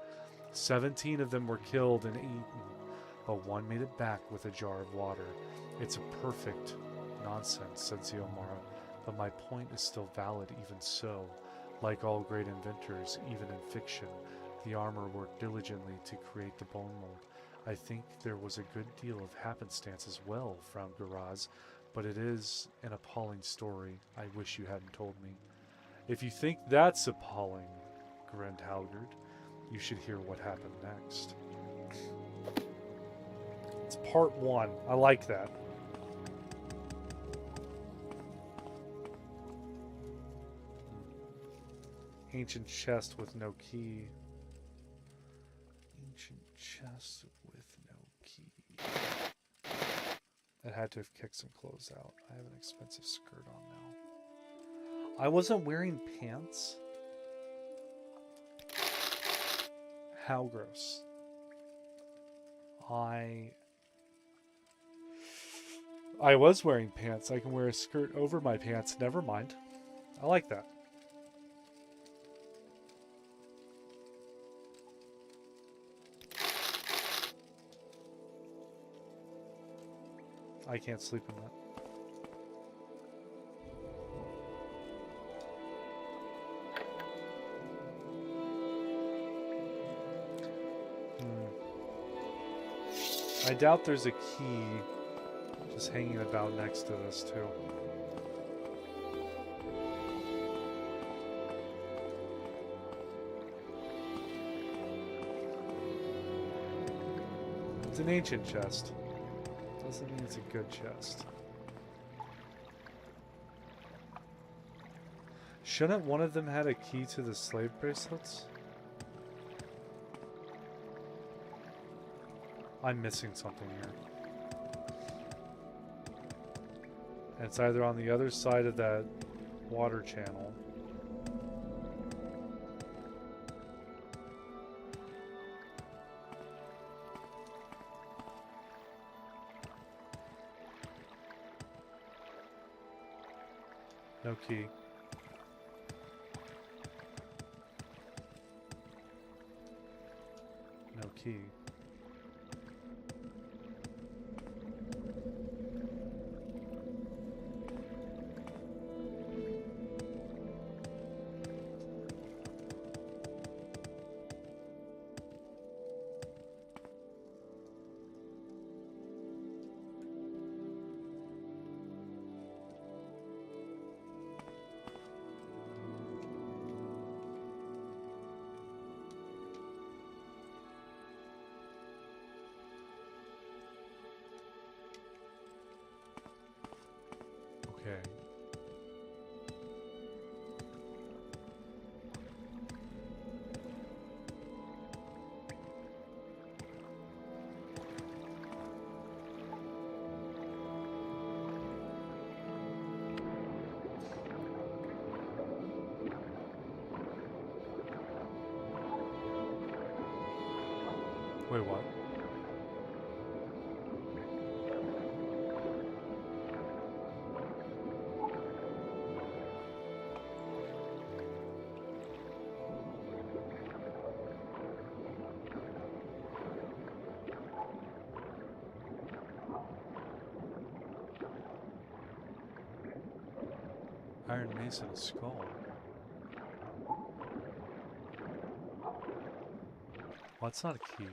17 of them were killed and eaten, but 1 made it back with a jar of water. It's a perfect nonsense, said Ziomara, but my point is still valid even so. Like all great inventors, even in fiction, the armor worked diligently to create the bone mold. I think there was a good deal of happenstance as well, frowned Garaz, but it is an appalling story. I wish you hadn't told me. If you think that's appalling, grinned Halgard, you should hear what happened next. It's part 1. I like that. Ancient chest with no key. Ancient chest with no key. It had to have kicked some clothes out. I have an expensive skirt on now. I wasn't wearing pants. How gross. I was wearing pants. I can wear a skirt over my pants. Never mind. I like that. I can't sleep in that. I doubt there's a key just hanging about next to this too. It's an ancient chest. Doesn't mean it's a good chest. Shouldn't one of them had a key to the slave bracelets? I'm missing something here. It's either on the other side of that water channel. No key. No key. Wait, what? Iron Mason skull. Well, that's not a key.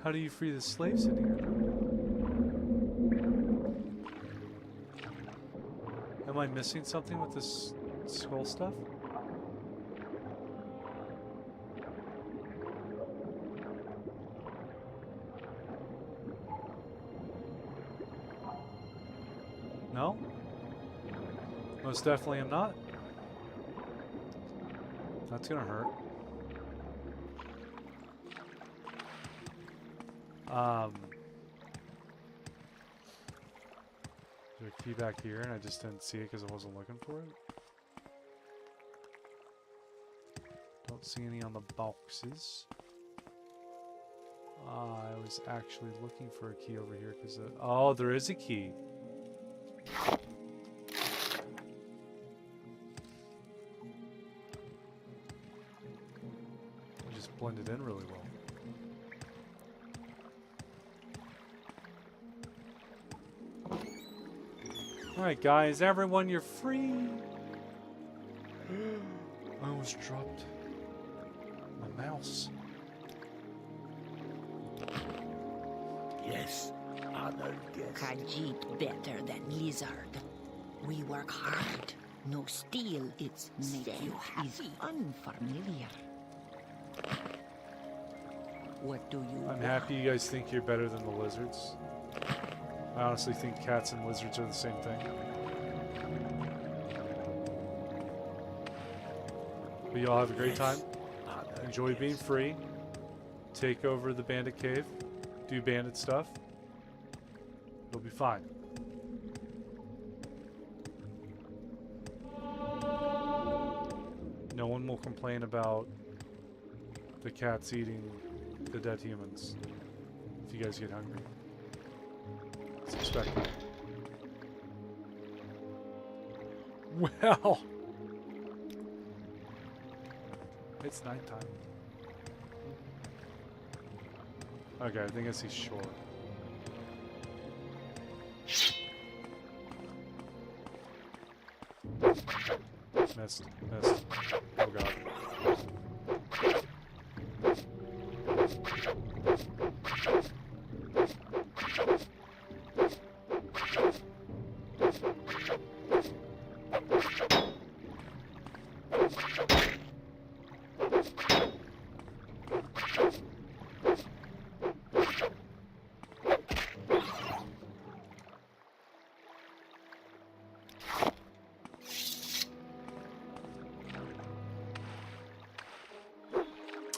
How do you free the slaves in here? Am I missing something with this skull stuff? No? Most definitely am not. That's gonna hurt. Is there a key back here and I just didn't see it because I wasn't looking for it? Don't see any on the boxes. I was actually looking for a key over here because oh, there is a key. Just blended in really well. Alright guys, everyone, you're free! I almost dropped my mouse. Yes, honored guest. Khajiit better than lizard. We work hard. No steal. It's make you happy. Unfamiliar. What do you I'm happy you guys think you're better than the lizards. I honestly think cats and lizards are the same thing. But y'all have a great time. Enjoy being free. Take over the bandit cave. Do bandit stuff. It'll be fine. No one will complain about the cats eating the dead humans if you guys get hungry. It's expected. Well, it's nighttime. Okay, I think I see shore. Missed. Oh god.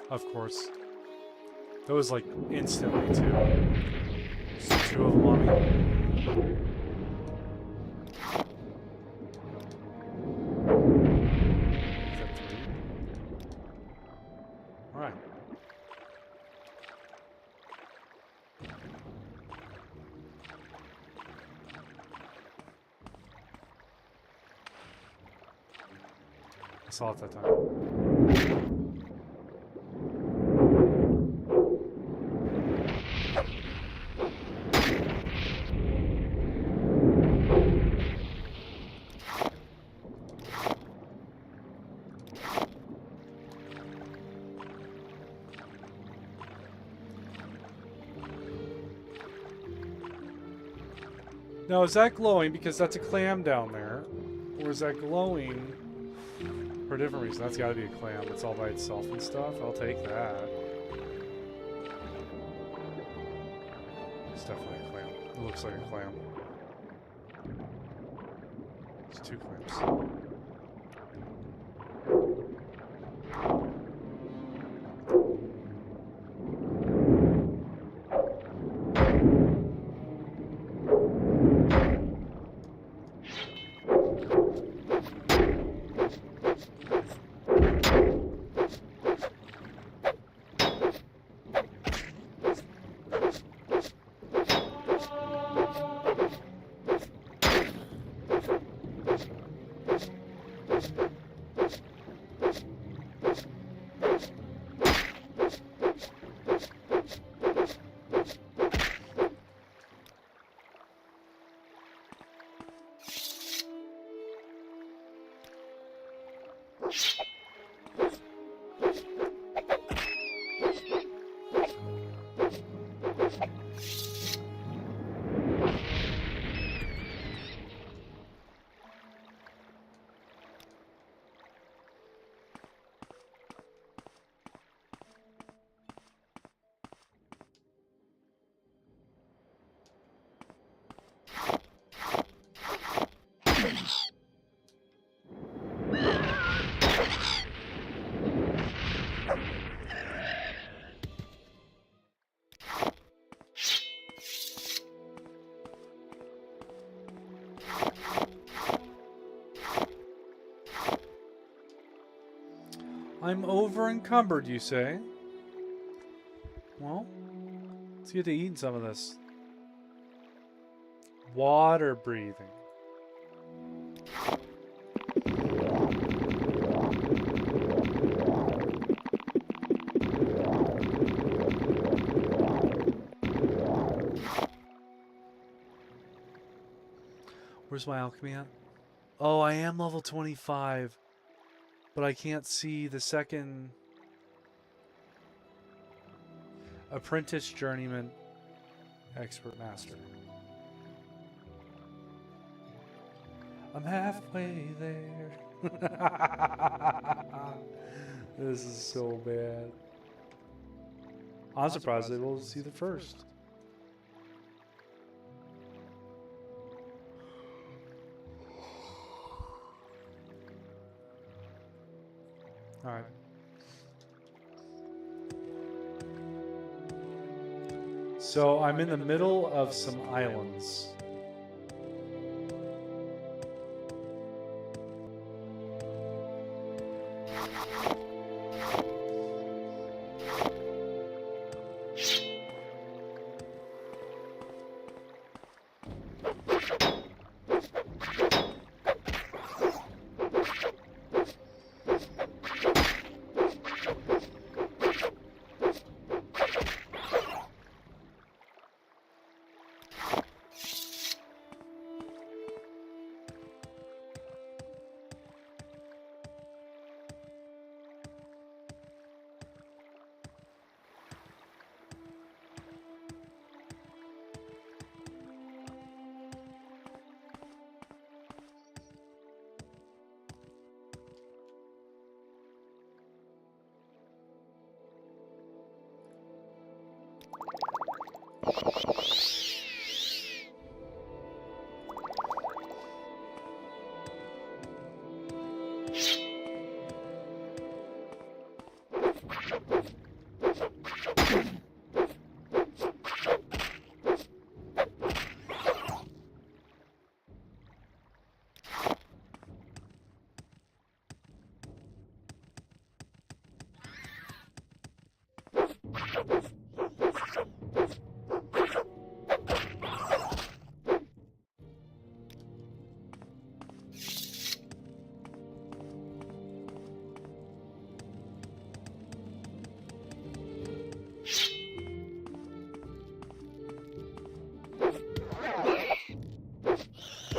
Of course. That was like instantly too. Just two of them on me. Is that three? Alright. I saw it that time. Now, is that glowing because that's a clam down there? Or is that glowing for a different reason? That's gotta be a clam. It's all by itself and stuff. I'll take that. It's definitely a clam. It looks like a clam. It's two clams. I'm over encumbered, you say? Well, let's get to eating some of this. Water breathing. Where's my alchemy at? Oh, I am level 25. But I can't see the second apprentice, journeyman, expert, master. I'm halfway there. This is so bad. I'm surprised they will see the first. All right. So I'm in the middle of some islands.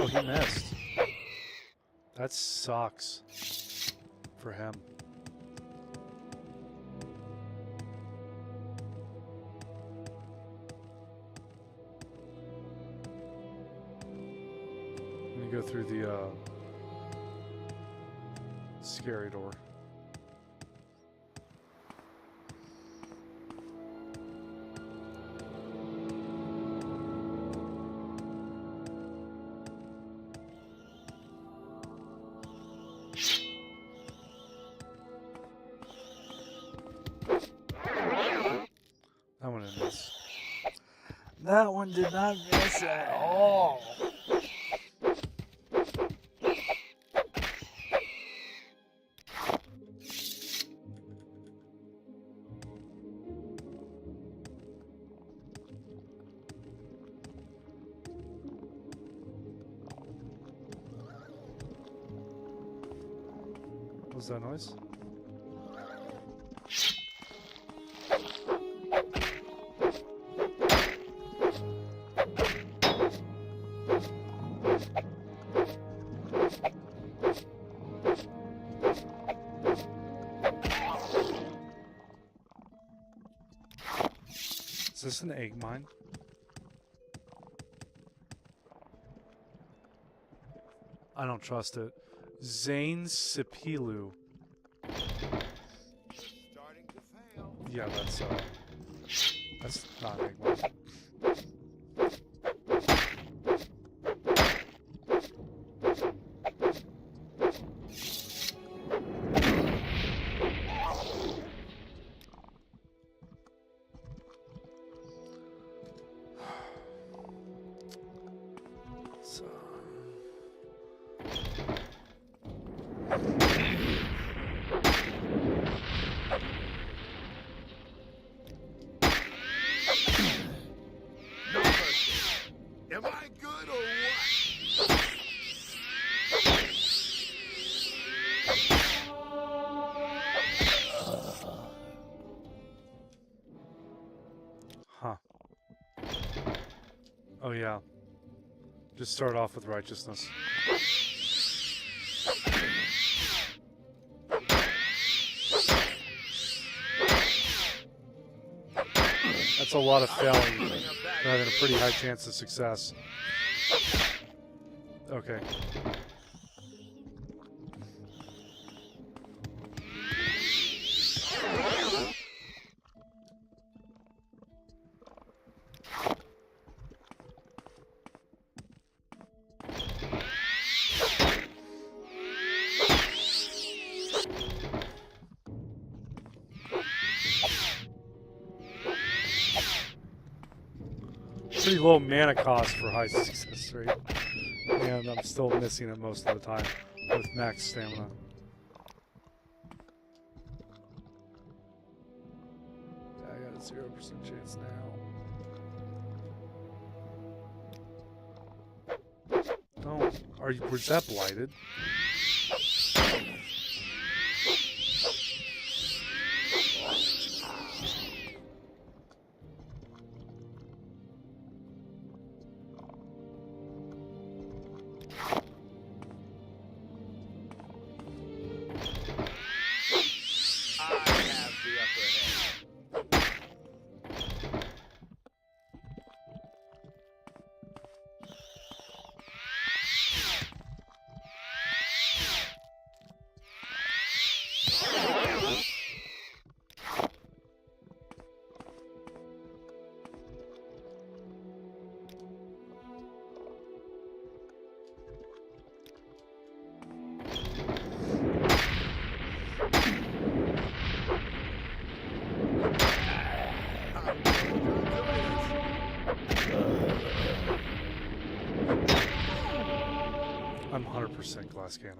Oh, he missed. That sucks for him. Let me go through the scary door. That one didn't miss. That one did not miss at all. was that noise? Is this an egg mine? I don't trust it. Zane Sipilu. Starting to fail. Yeah, that's not an egg mine. So. No mercy. Am I good or what? Huh. Oh yeah. Just start off with righteousness. That's a lot of failing. They're having a pretty high chance of success. Okay. Pretty low mana cost for high success rate. And I'm still missing it most of the time with max stamina. I got a 0% chance now. Don't. Was that blighted? I'm 100% glass cannon.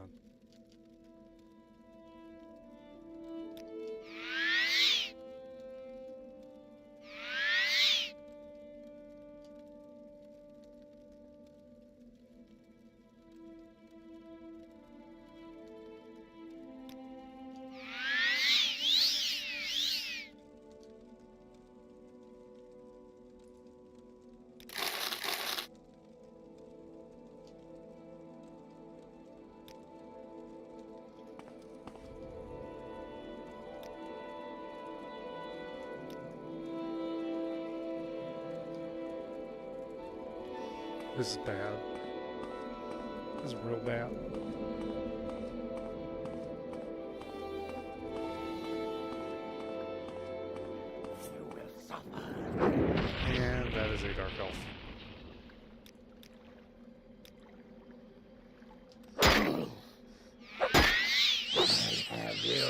This is bad. This is real bad. You will suffer. And that is a dark elf. I have you.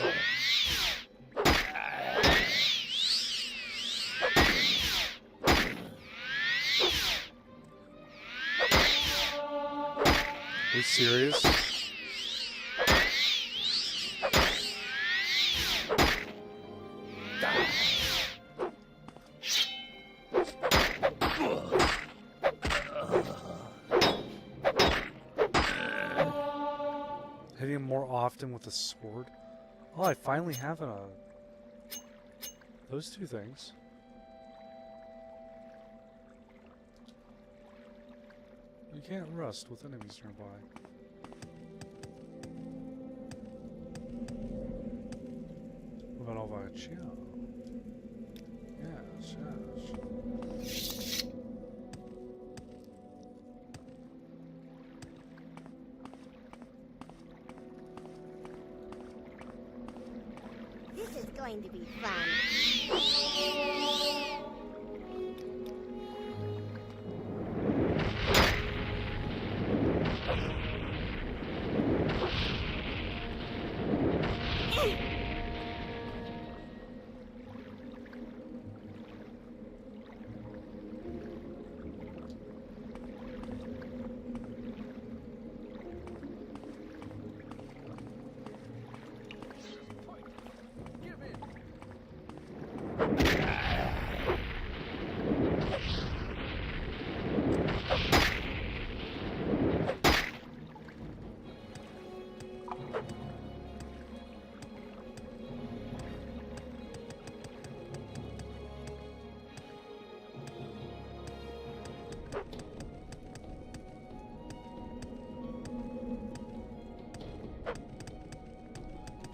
Are you serious? Hitting him more often with a sword. Oh, I finally have those two things. You can't rust with enemies nearby. What about all that chia? Yes, yes. This is going to be fun.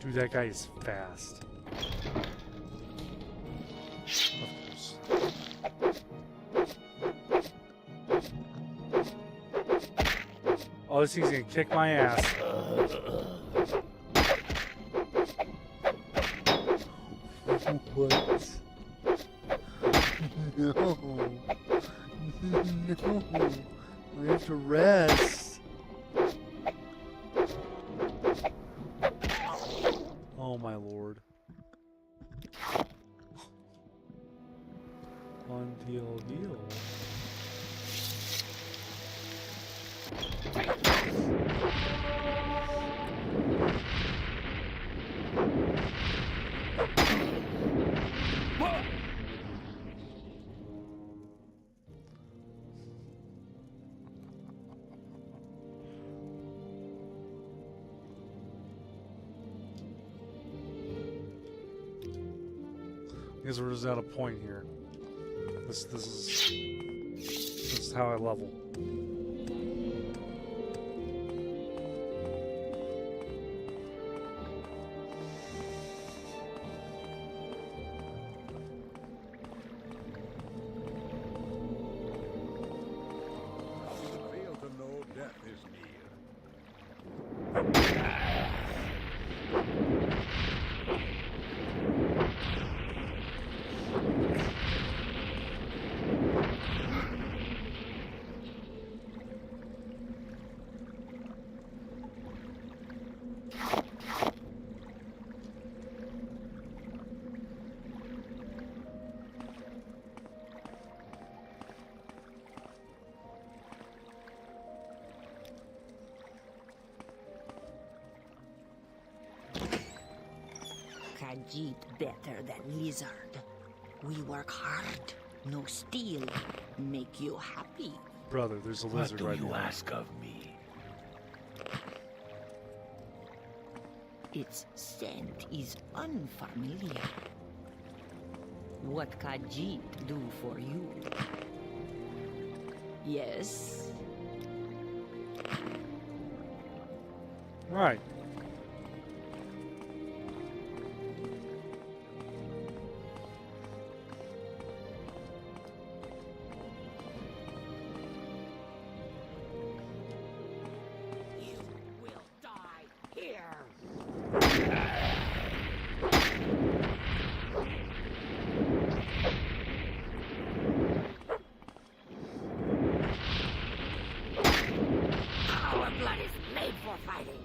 Dude, that guy is fast. Of course. Oh, this thing's gonna kick my ass. What? No. No. I have to rest. Oh my lord. Until heal. Because we're just at a point here. This is how I level. Fail to know death is near. Khajiit better than lizard. We work hard. No steal. Make you happy. Brother, there's a What lizard do right you here. ask of me? Its scent is unfamiliar. What Khajiit do for you? Yes? Right. You will die here. Our blood is made for fighting.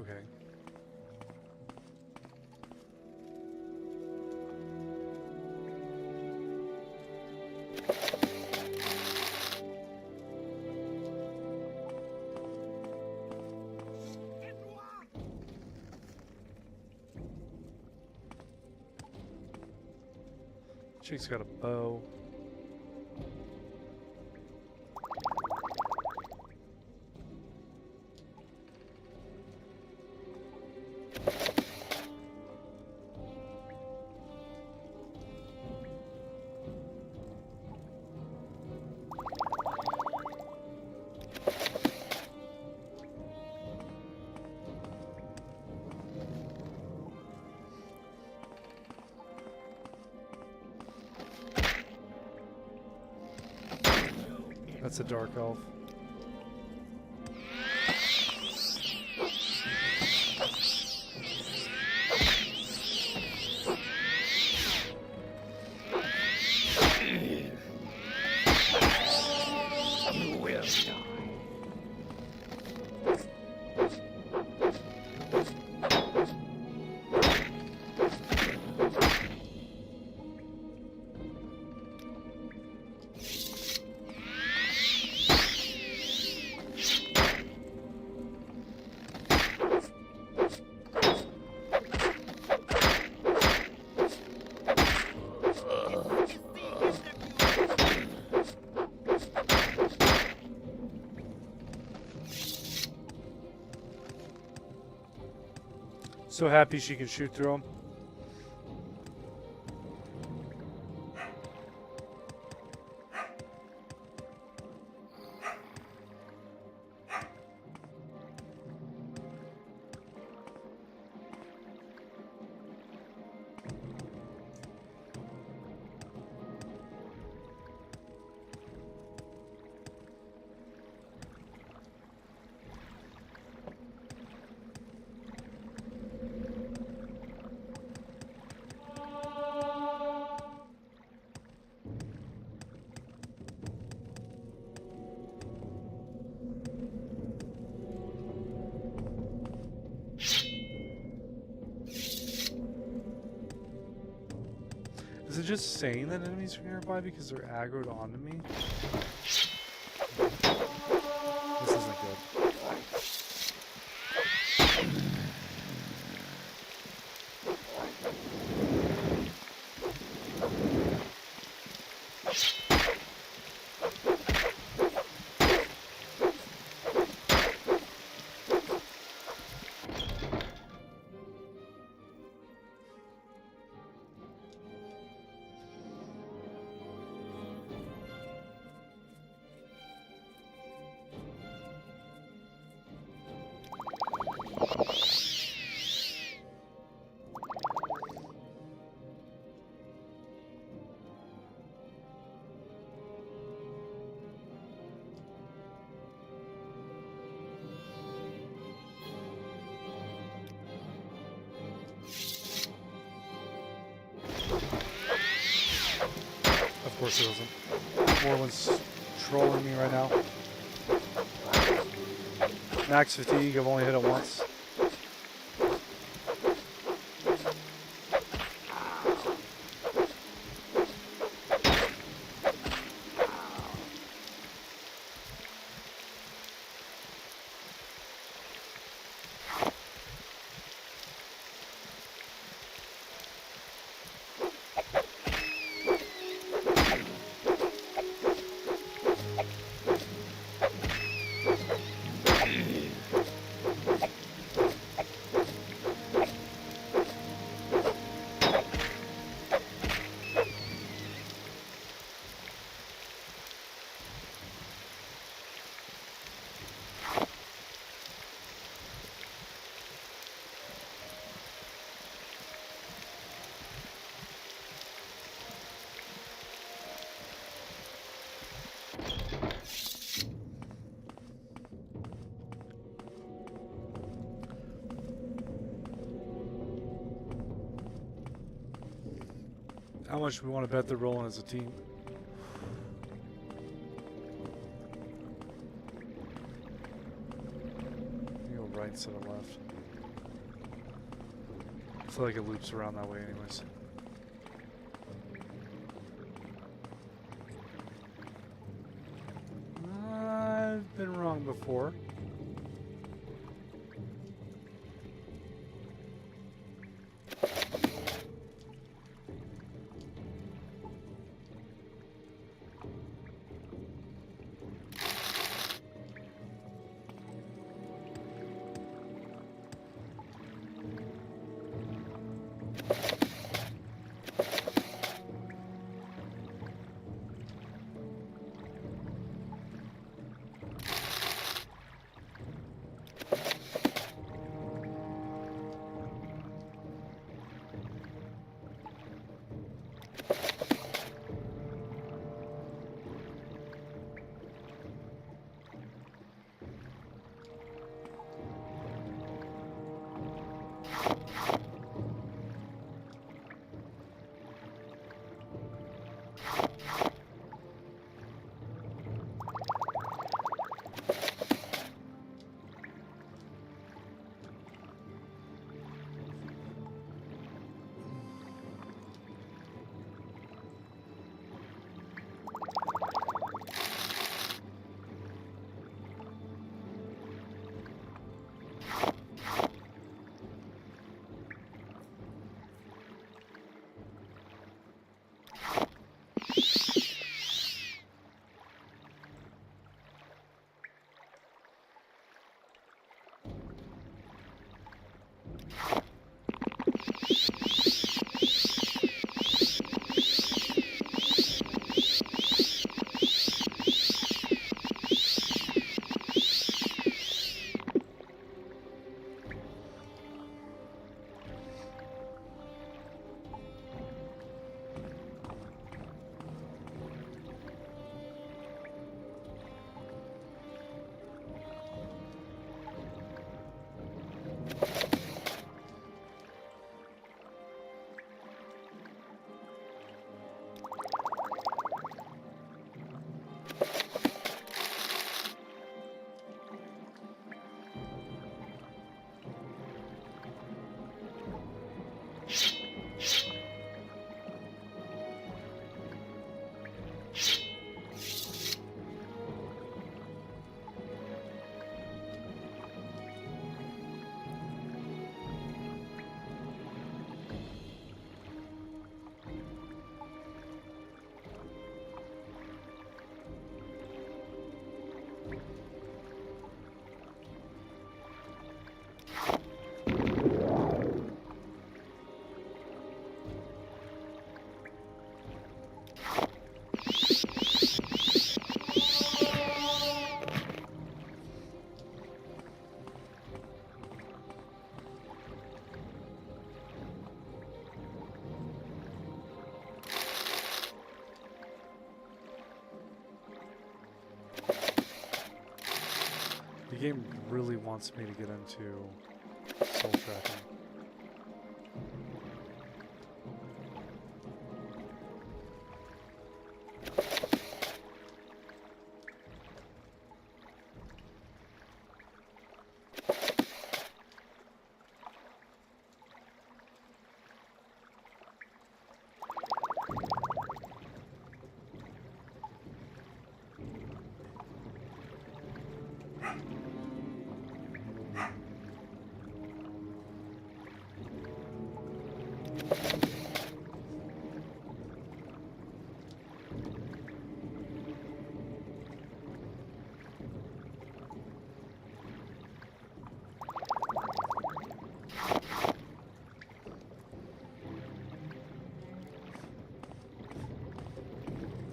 Okay. Chick's got a bow. That's a dark elf. You will die. So happy she can shoot through them. Is it just saying that enemies are nearby because they're aggroed onto me? This isn't good. Of course it doesn't. Morrowind's trolling me right now. Max fatigue, I've only hit it once. much we want to bet they're rolling as a team. You go right instead of left. I feel like it loops around that way anyways. I've been wrong before. The game really wants me to get into soul tracking.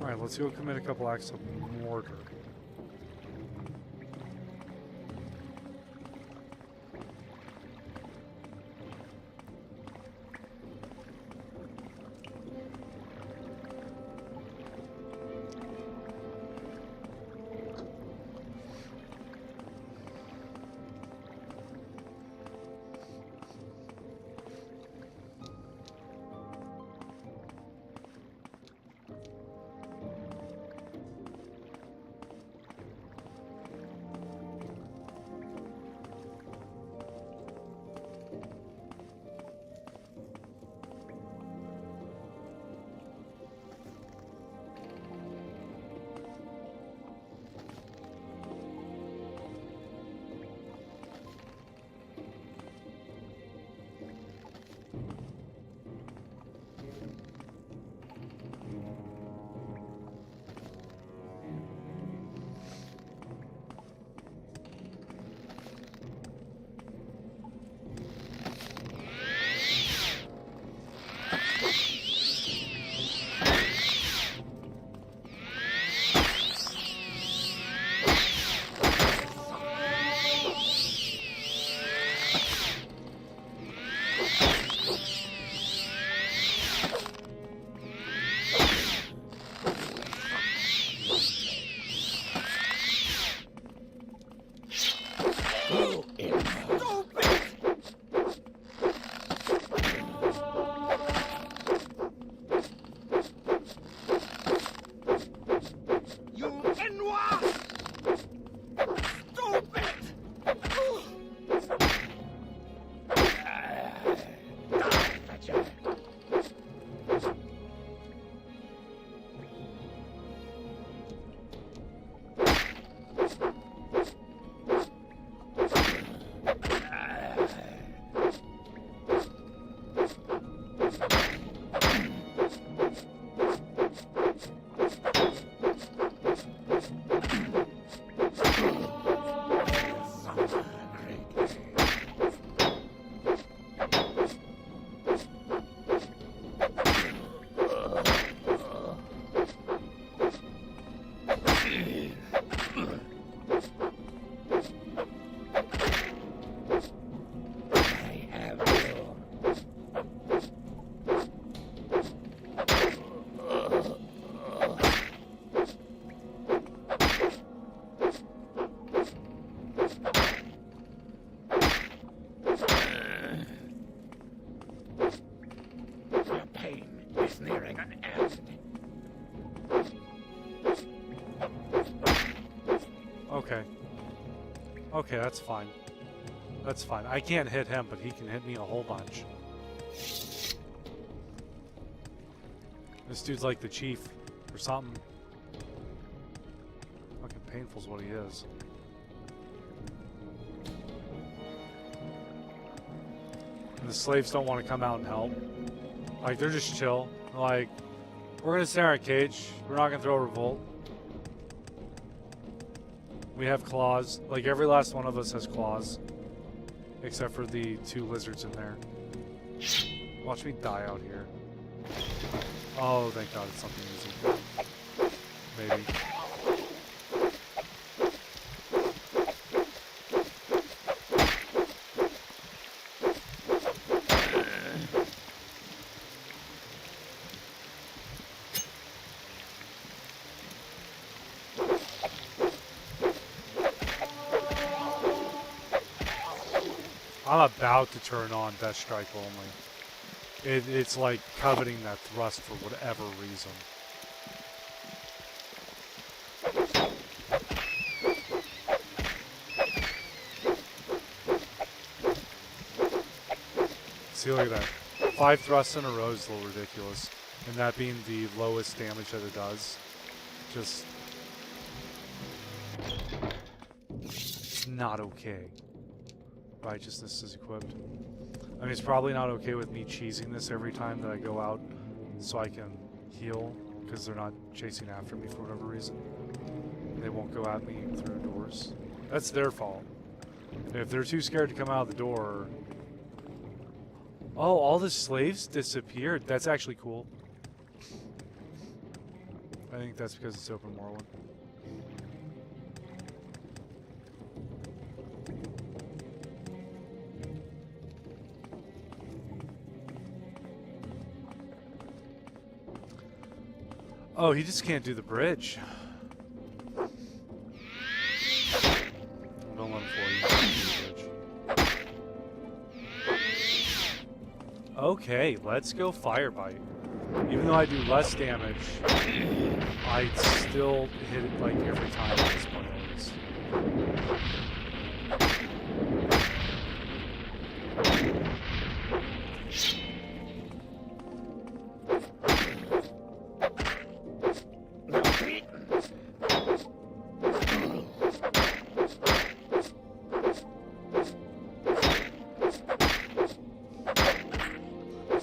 Alright, let's go commit a couple acts of mortar. Okay, that's fine. That's fine. I can't hit him, but he can hit me a whole bunch. This dude's like the chief or something. Fucking painful's what he is. And the slaves don't want to come out and help. Like, they're just chill. Like, we're gonna stay in our cage. We're not gonna throw a revolt. We have claws. Like, every last one of us has claws. Except for the 2 lizards in there. Watch me die out here. Oh, thank God, it's something easy. Maybe. I'm about to turn on Death Strike only. It's like coveting that thrust for whatever reason. See, look at that. 5 thrusts in a row is a little ridiculous. And that being the lowest damage that it does. Just... it's not okay. Righteousness is equipped. I mean, it's probably not okay with me cheesing this every time that I go out so I can heal, because they're not chasing after me for whatever reason. They won't go at me through doors. That's their fault. If they're too scared to come out of the door... Oh, all the slaves disappeared. That's actually cool. I think that's because it's open Morrowind. Oh, he just can't do the bridge. Don't let him fool you. He can't do the bridge. Okay, let's go Fire Bite. Even though I do less damage, I still hit it like every time at this point at least.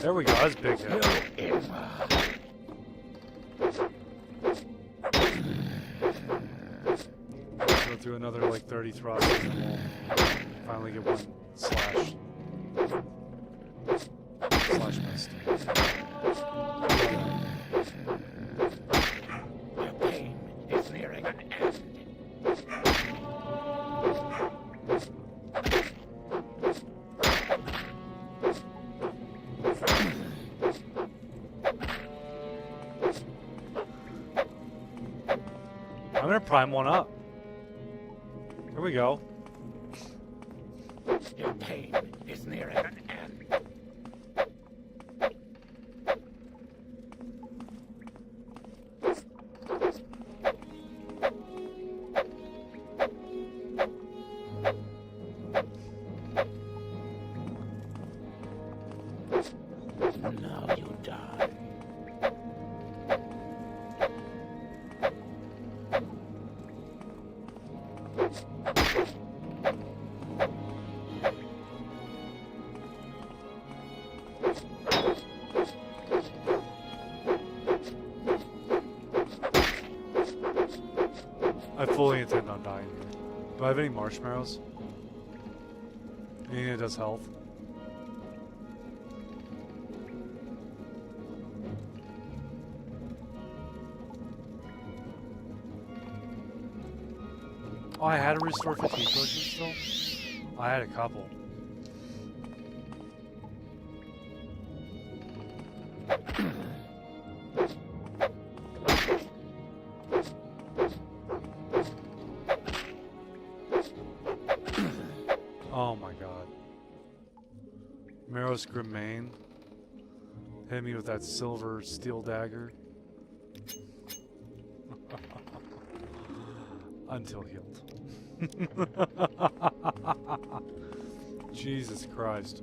There we go, that's a big hit. Go through another like 30 thrusts and we'll finally get one slash. Slash missed. Your pain is nearing an end. I'm gonna prime one up. Here we go. Your pain is nearing an end. Now you die. I fully intend on dying here. Do I have any marshmallows? Anything that does health? Oh, I had a restore 15 potion still? I had a couple. Oh my god. Maros Grimmain. Hit me with that silver steel dagger. Until healed. Jesus Christ.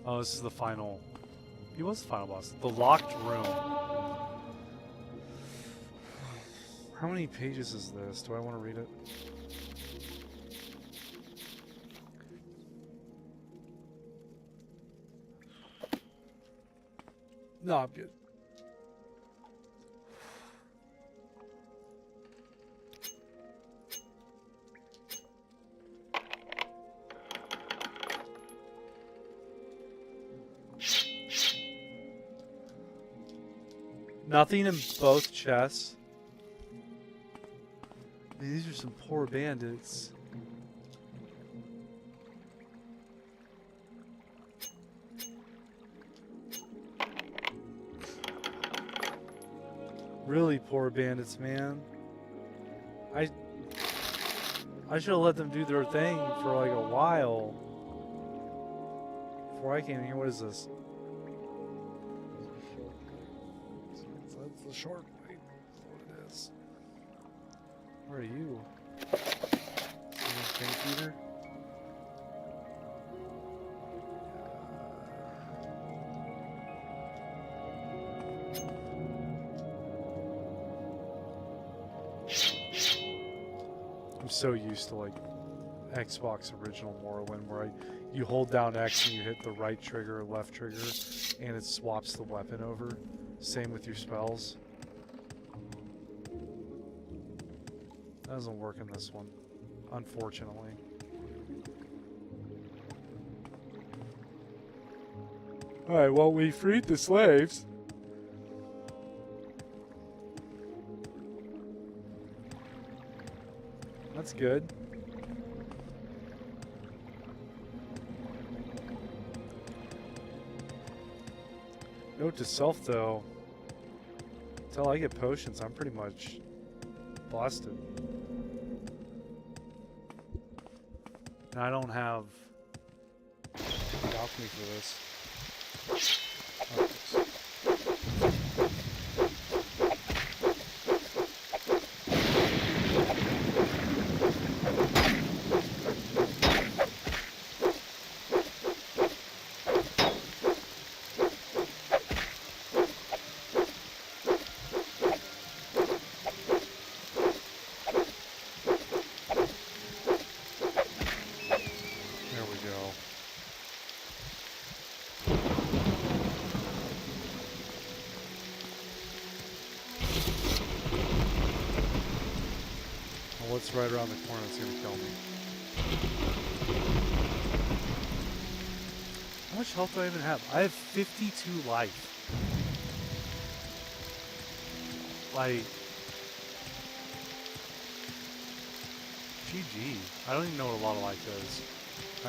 Oh, this is the final. He was the final boss. The locked room. How many pages is this? Do I want to read it? No, I'm good. Nothing in both chests. I mean, these are some poor bandits. Really poor bandits, man. I should have let them do their thing for like a while before I came here. What is this? That's the short way. That's what it is. Where are you? Tank eater? I'm so used to like Xbox original Morrowind where you hold down X and you hit the right trigger or left trigger and it swaps the weapon over. Same with your spells. That doesn't work in this one, unfortunately. Alright, well, we freed the slaves. That's good. Note to self, though. Until I get potions, I'm pretty much busted. And I don't have alchemy for this. What's right around the corner that's going to kill me? How much health do I even have? I have 52 life. Like... GG. I don't even know what a lot of life is.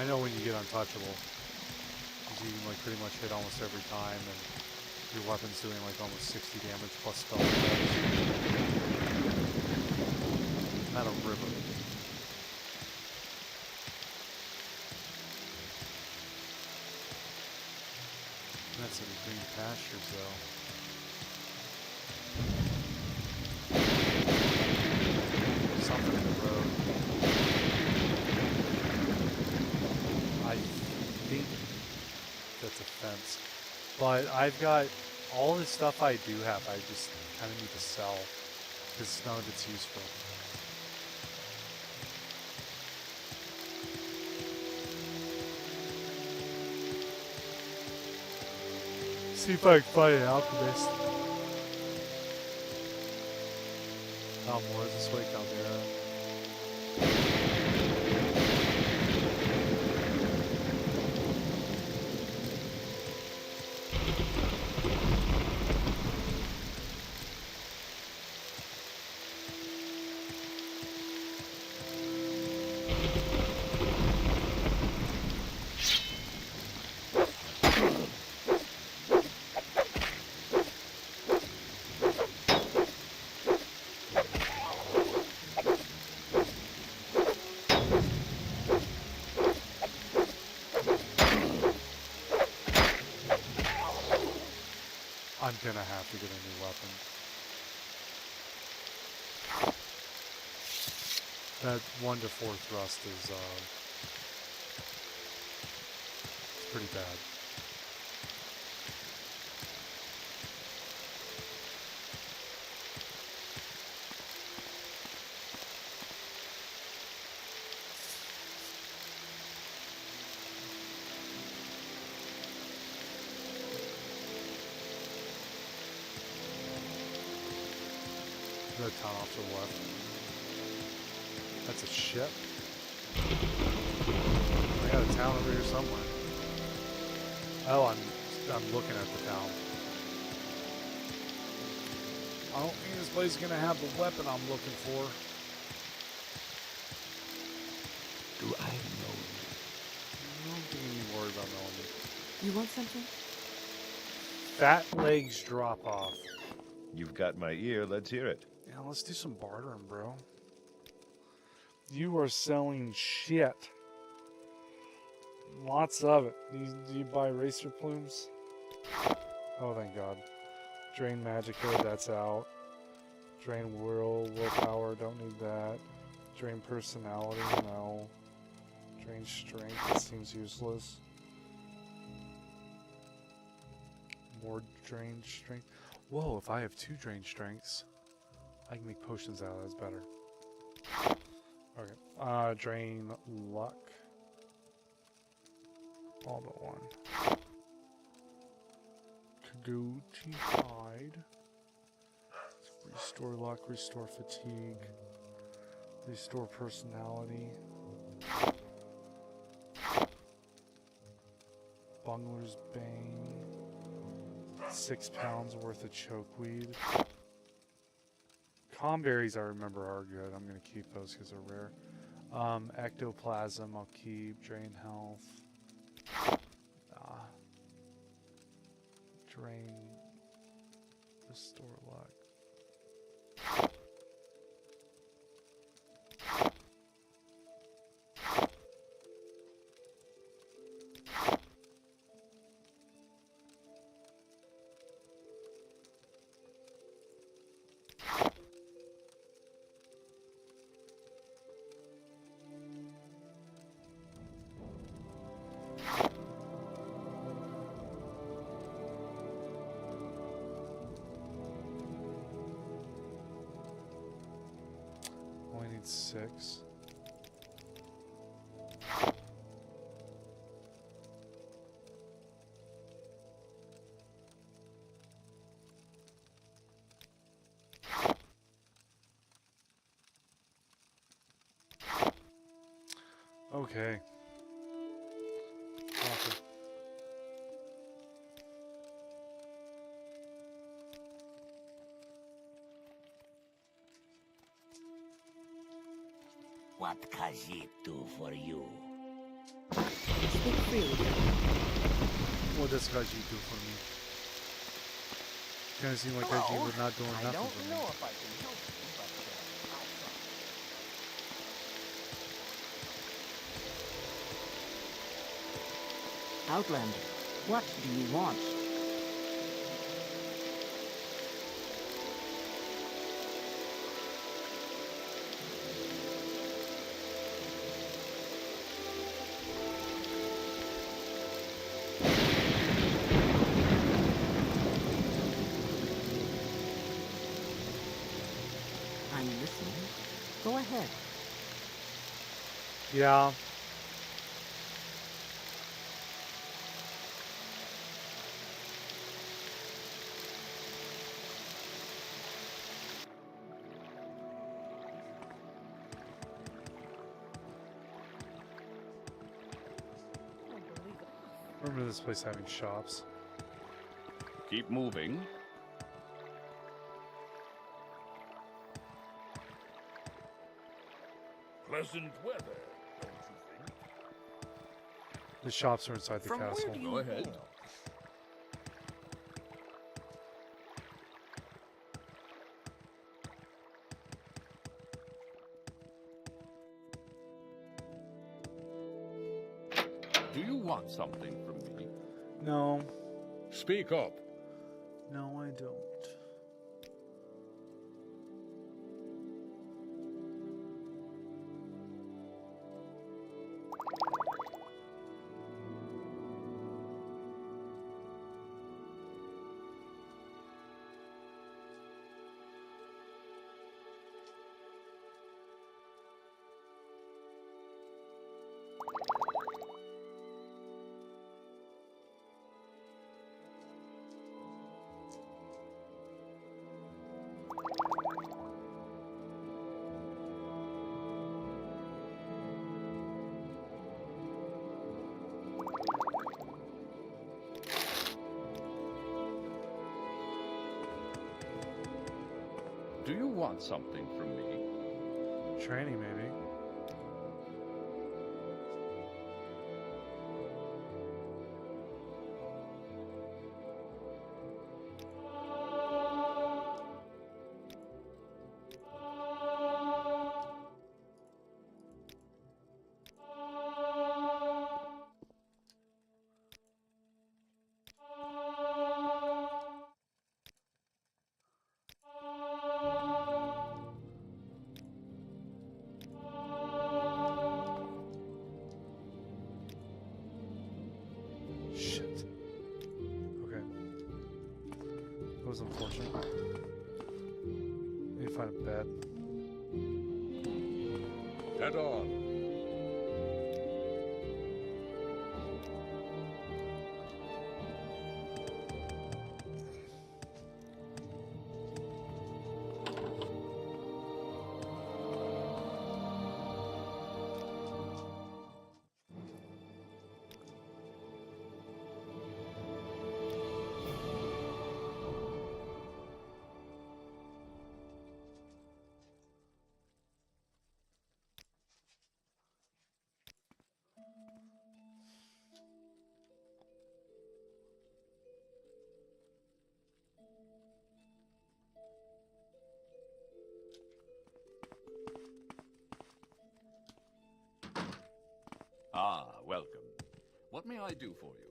I know when you get untouchable. Because you can like pretty much hit almost every time and your weapon's doing like almost 60 damage plus spell effects. Not a river. That's some green pastures, though. Something in the road. I think that's a fence. But I've got all the stuff I do have, I just kind of need to sell. Because none of it's useful. See if I can find an alchemist. Oh, more is this way, Caldera. I'm gonna have to get a new weapon. That 1 to 4 thrust is it's pretty bad. The town off to the left. That's a ship. I got a town over here somewhere. Oh, I'm looking at the town. I don't think this place is gonna have the weapon I'm looking for. Do I know you? Don't think you need to worry about knowing me. You want something? Fat legs drop off. You've got my ear. Let's hear it. Yeah, let's do some bartering, bro. You are selling shit. Lots of it. Do you buy racer plumes? Oh, thank God. Drain magic code, that's out. Drain willpower, don't need that. Drain personality, no. Drain strength, that seems useless. More drain strength. Whoa, if I have 2 drain strengths, I can make potions out of that. That's better. Okay. Drain luck. All but 1. Kaguchi hide. Restore luck, restore fatigue. Restore personality. Bungler's Bane. 6 pounds worth of chokeweed. Comberries, I remember, are good. I'm going to keep those because they're rare. Ectoplasm, I'll keep. Drain health. Drain. Restore luck. Only need 6. Okay. Okay. What can she do for you? Speak freely. What does Kaji do for me? Kind of seem like Kaji was not doing I nothing don't for know me. if I can help you, but Outlander, what do you want? I'm listening. Go ahead. Yeah. Remember this place having shops. Keep moving. Pleasant weather, don't you think? The shops are inside the from castle. where do you Go ahead. hail? Do you want something from me? No. Speak up. No, I don't. Do you want something from me? Training, maybe. Shit. Okay. That was unfortunate. Need to find a bed. Head on. Ah, welcome. What may I do for you?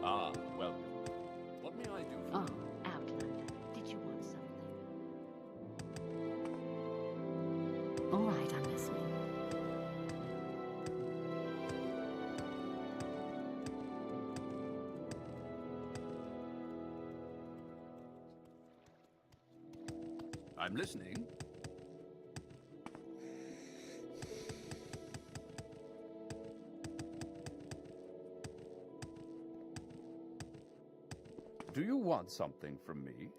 Ah, welcome. What may I do for Oh, you? Outlander. Did you want something? All right, I'm listening. I'm listening. Do you want something from me?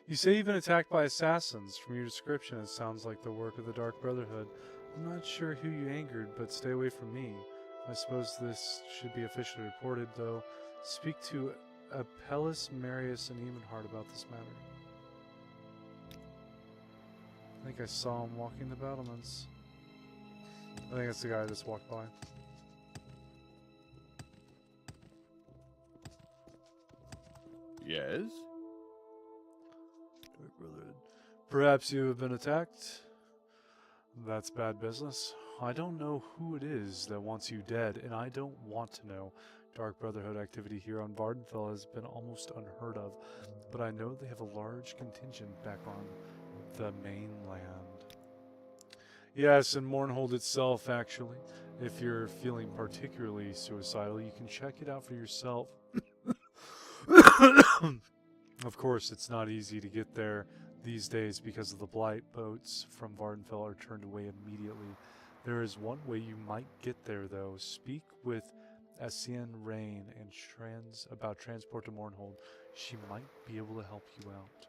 You say you've been attacked by assassins. From your description, it sounds like the work of the Dark Brotherhood. I'm not sure who you angered, but stay away from me. I suppose this should be officially reported, though. Speak to Apelles, Marius, and Evenhard about this matter. I think I saw him walking the battlements. I think that's the guy I just walked by. Yes? Dark Brotherhood. Perhaps you have been attacked? That's bad business. I don't know who it is that wants you dead, and I don't want to know. Dark Brotherhood activity here on Vardenfell has been almost unheard of, but I know they have a large contingent back on the mainland. Yes, and Mournhold itself, actually. If you're feeling particularly suicidal, you can check it out for yourself. Of course, it's not easy to get there these days because of the blight. Boats from Vardenfell are turned away immediately. There is one way you might get there, though. Speak with Essien Rain and about transport to Mournhold. She might be able to help you out.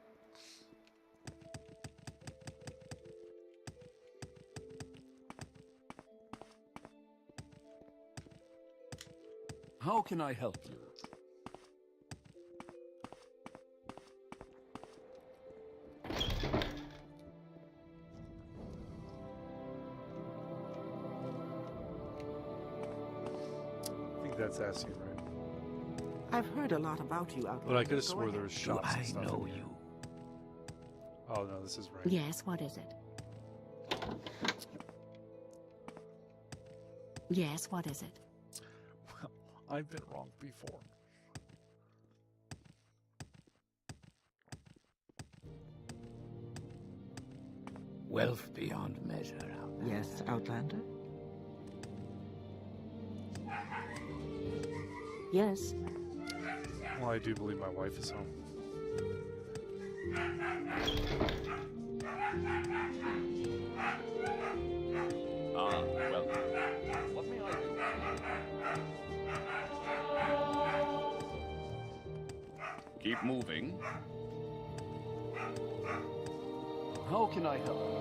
How can I help you? I think that's Essien Rain. I've heard a lot about you, Outlander. But I could have Go swore there ahead. was shots and stuff in here. Oh no, this is right. Yes, what is it? Yes, what is it? I've been wrong before. Wealth beyond measure. Yes, Outlander? Yes. Well, I do believe my wife is home. Well, what may I do? Keep moving. How can I help?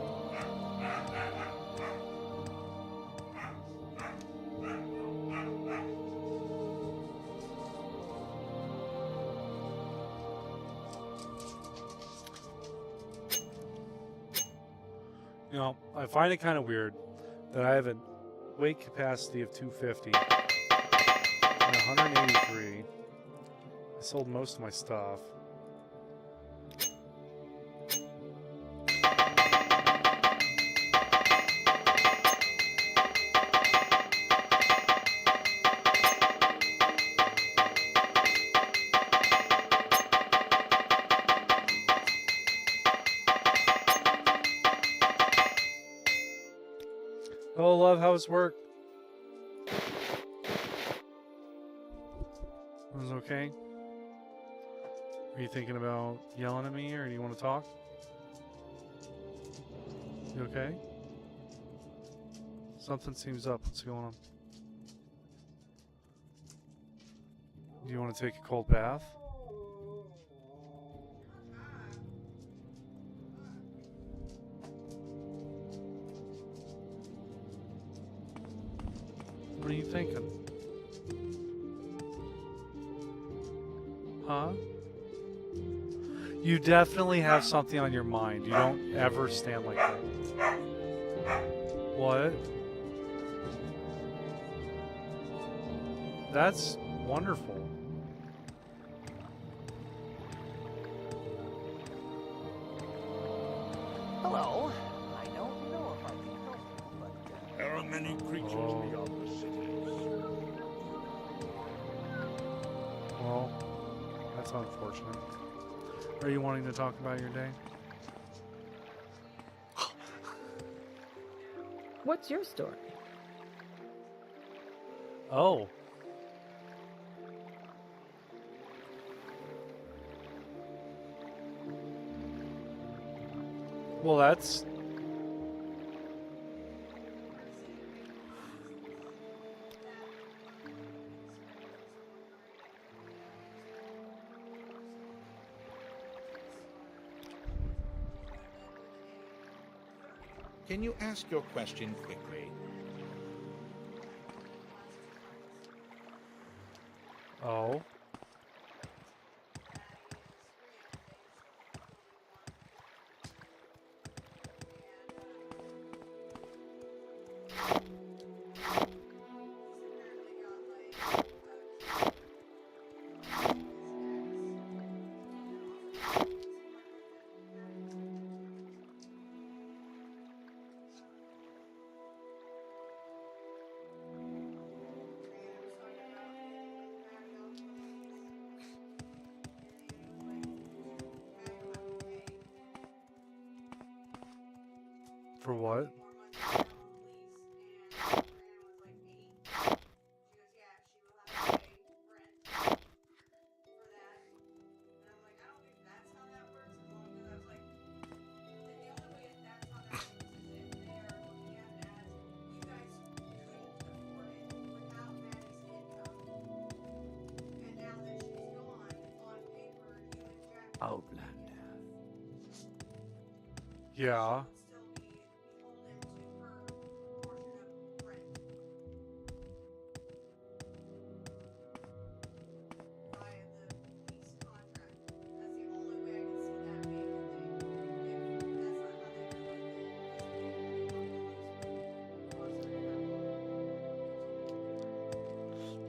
You know, I find it kind of weird that I have a weight capacity of 250 and 183. I sold most of my stuff. Oh, love, how's work? Was it okay? Are you thinking about yelling at me, or do you want to talk? You okay? Something seems up. What's going on? Do you want to take a cold bath? What are you thinking? Huh? You definitely have something on your mind. You don't ever stand like that. What? That's wonderful. Hello. I don't know if I can help you, but there are many creatures beyond the cities. Well, that's unfortunate. Are you wanting to talk about your day? What's your story? Oh. Well, that's... Can you ask your question quickly? Oh. For what? Outlander. Yeah.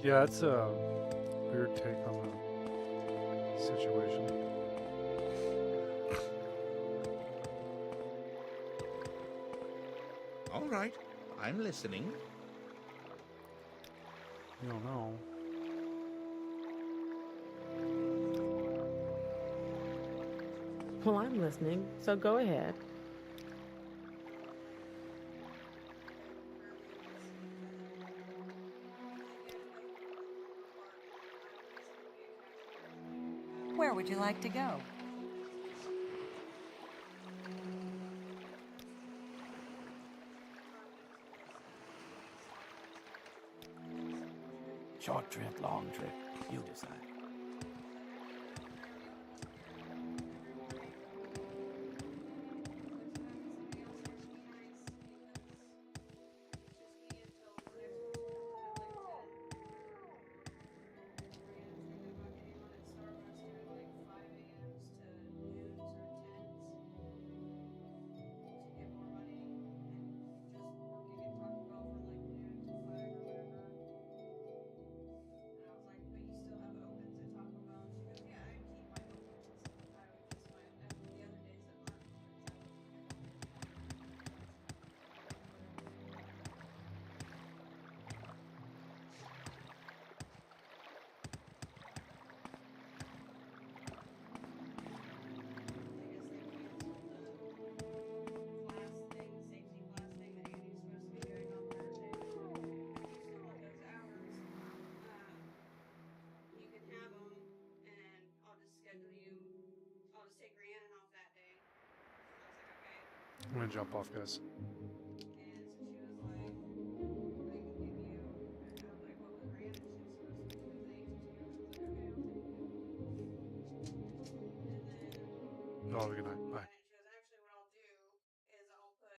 Yeah, it's a weird take on the situation. All right. I'm listening. You don't know. Well, I'm listening, so go ahead. Where would you like to go? Short trip, long trip, you decide. I'm gonna jump off, guys. Oh, good night. Bye.